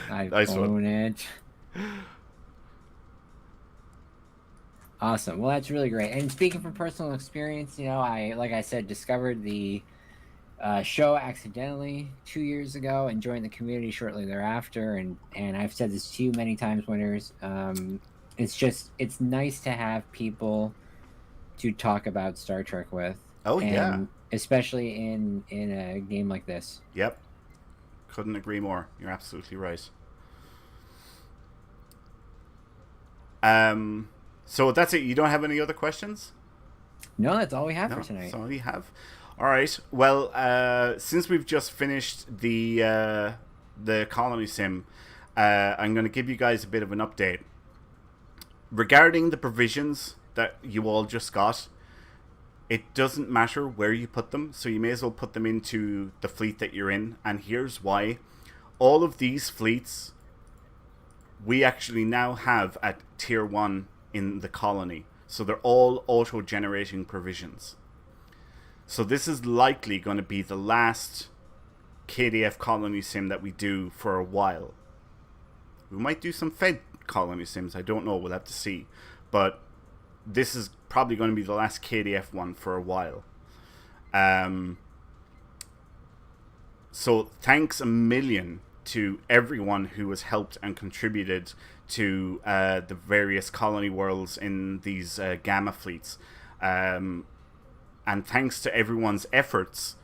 I Nice one. own it. Awesome. Well, that's really great. And speaking from personal experience, like I said, discovered the show accidentally 2 years ago and joined the community shortly thereafter. And I've said this to you many times, winners. It's nice to have people to talk about Star Trek with. Oh, yeah. And especially in a game like this. Yep. Couldn't agree more. You're absolutely right. So that's it. You don't have any other questions? No, that's all we have No, for tonight. that's all we have. All right. Well, since we've just finished the colony sim, I'm going to give you guys a bit of an update regarding the provisions that you all just got. It doesn't matter where you put them, so you may as well put them into the fleet that you're in. And here's why: all of these fleets we actually now have at tier 1 in the colony. So they're all auto-generating provisions. So this is likely going to be the last KDF colony sim that we do for a while. We might do some Fed colony sims, I don't know, we'll have to see. But this is probably going to be the last KDF one for a while. So thanks a million to everyone who has helped and contributed to the various colony worlds in these Gamma fleets. And thanks to everyone's efforts,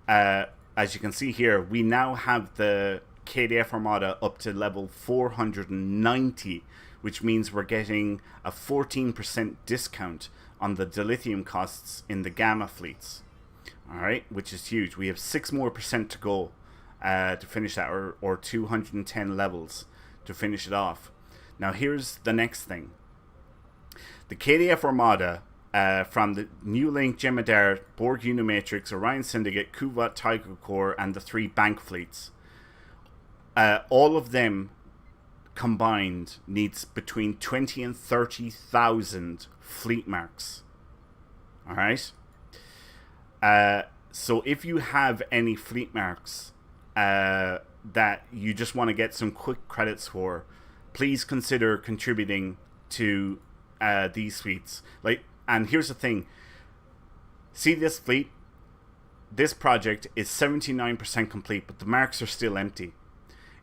as you can see here, we now have the KDF Armada up to level 490, which means we're getting a 14% discount on the dilithium costs in the Gamma fleets. Alright, which is huge. We have 6% more to go to finish that, or 210 levels to finish it off. Now here's the next thing. The KDF Armada from the New Link, Jemadar, Borg Unimatrix, Orion Syndicate, Kuvat, Tycho Corps, and the 3 bank fleets. All of them combined needs between 20 and 30,000 fleet marks. Alright? So if you have any fleet marks that you just want to get some quick credits for, please consider contributing to these fleets. And here's the thing. See this fleet? This project is 79% complete, but the marks are still empty.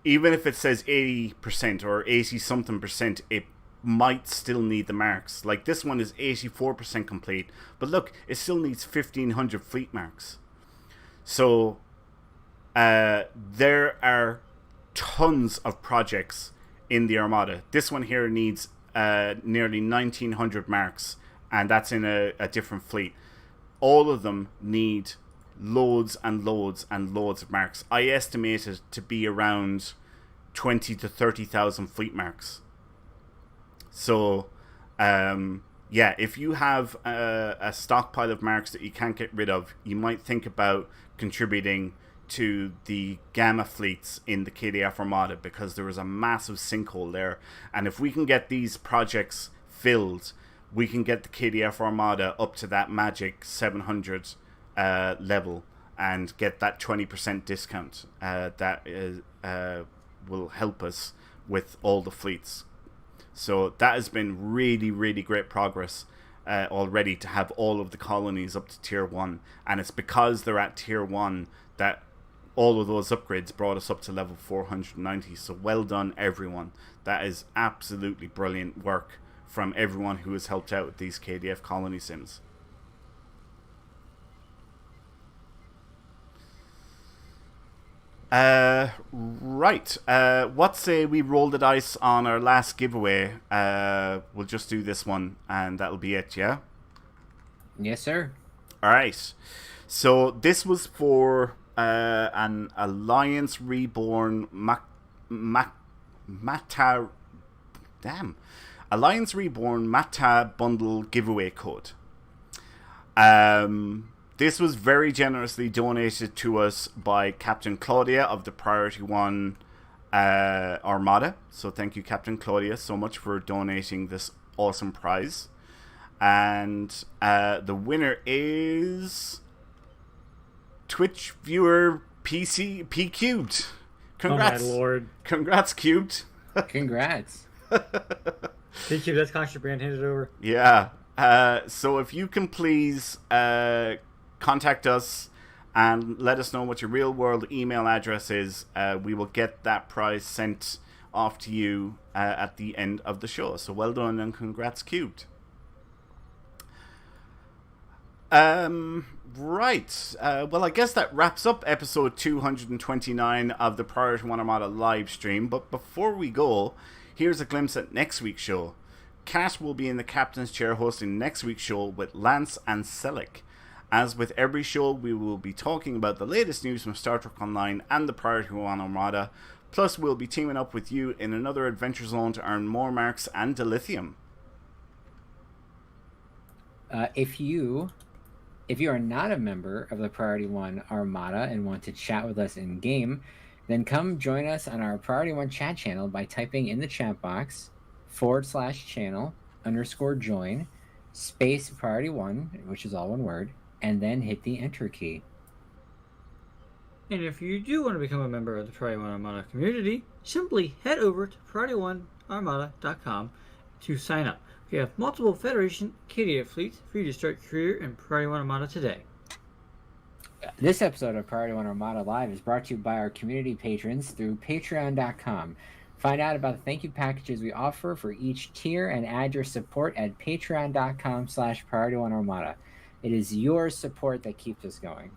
Even if it says 80% or 80-something%, it might still need the marks. Like this one is 84% complete, but look, it still needs 1,500 fleet marks. So there are tons of projects in the Armada. This one here needs nearly 1,900 marks, and that's in a different fleet. All of them need loads and loads and loads of marks. I estimate it to be around 20 to 30,000 fleet marks. So, yeah, if you have a stockpile of marks that you can't get rid of, you might think about contributing to the Gamma fleets in the KDF Armada, because there is a massive sinkhole there. And if we can get these projects filled, we can get the KDF Armada up to that magic 700 level and get that 20% discount that will help us with all the fleets. So that has been really, really great progress already, to have all of the colonies up to tier 1. And it's because they're at tier 1 that all of those upgrades brought us up to level 490. So well done, everyone. That is absolutely brilliant work from everyone who has helped out with these KDF colony sims. Right. What say we roll the dice on our last giveaway? We'll just do this one, and that'll be it, yeah? Yes, sir. Alright. So this was for an Alliance Reborn Alliance Reborn Mata Bundle giveaway code. This was very generously donated to us by Captain Claudia of the Priority One Armada. So thank you, Captain Claudia, so much for donating this awesome prize. And the winner is Twitch viewer P Cubed. Congrats. Oh my lord. Congrats, Cubed. Congrats. Thank you, that's contraband handed over. Yeah. So if you can please contact us and let us know what your real world email address is, we will get that prize sent off to you at the end of the show. So well done and congrats, Cubed. Right. Well, I guess that wraps up episode 229 of the Priority One Armada live stream. But before we go, here's a glimpse at next week's show. Kat will be in the captain's chair hosting next week's show with Lance and Selic. As with every show, we will be talking about the latest news from Star Trek Online and the Priority One Armada. Plus, we'll be teaming up with you in another adventure zone to earn more marks and dilithium. If you are not a member of the Priority One Armada and want to chat with us in game, then come join us on our Priority One chat channel by typing in the chat box /channel_join space Priority One, which is all one word, and then hit the enter key. And if you do want to become a member of the Priority One Armada community, simply head over to PriorityOneArmada.com to sign up. We have multiple Federation KDF fleets for you to start your career in Priority One Armada today. This episode of Priority One Armada Live is brought to you by our community patrons through Patreon.com. Find out about the thank you packages we offer for each tier and add your support at Patreon.com/PriorityOneArmada. It is your support that keeps us going.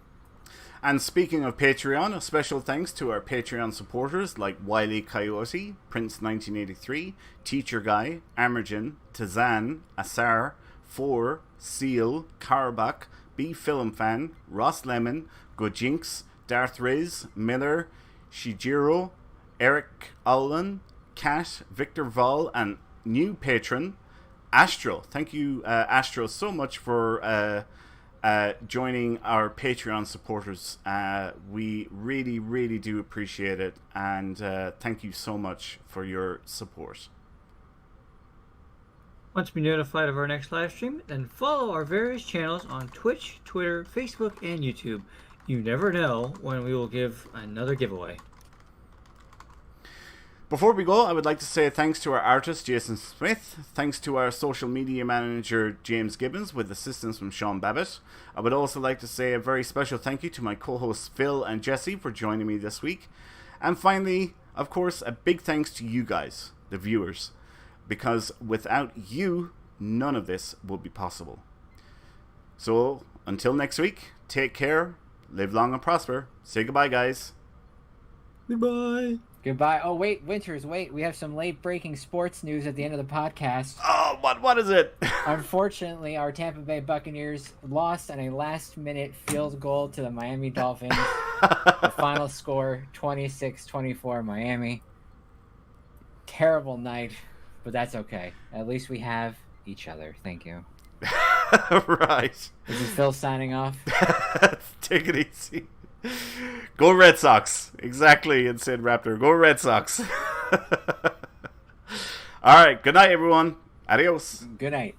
And speaking of Patreon, a special thanks to our Patreon supporters like Wiley Coyote, Prince1983, Teacher Guy, Amergen, Tazan, Asar, Four, Seal, Carbach, B Film Fan, Ross Lemon, Gojinx, Darth Riz, Miller, Shijiro, Eric Allen, Kat, Victor Vol, and new patron, Astro. Thank you, Astro, so much for joining our Patreon supporters. We really, really do appreciate it, and thank you so much for your support. Want to be notified of our next live stream? Then follow our various channels on Twitch, Twitter, Facebook, and YouTube. You never know when we will give another giveaway. Before we go, I would like to say thanks to our artist, Jason Smith. Thanks to our social media manager, James Gibbons, with assistance from Sean Babbitt. I would also like to say a very special thank you to my co-hosts, Phil and Jesse, for joining me this week. And finally, of course, a big thanks to you guys, the viewers. Because without you, none of this would be possible. So, until next week, take care, live long and prosper. Say goodbye, guys. Goodbye. Goodbye. Oh, wait, Winters, wait. We have some late-breaking sports news at the end of the podcast. Oh, what is it? Unfortunately, our Tampa Bay Buccaneers lost on a last-minute field goal to the Miami Dolphins. The final score, 26-24 Miami. Terrible night, but that's okay. At least we have each other. Thank you. Right. This is Phil signing off. Take it easy. Go Red Sox. Exactly, and said Raptor. Go Red Sox. All right. Good night, everyone. Adios. Good night.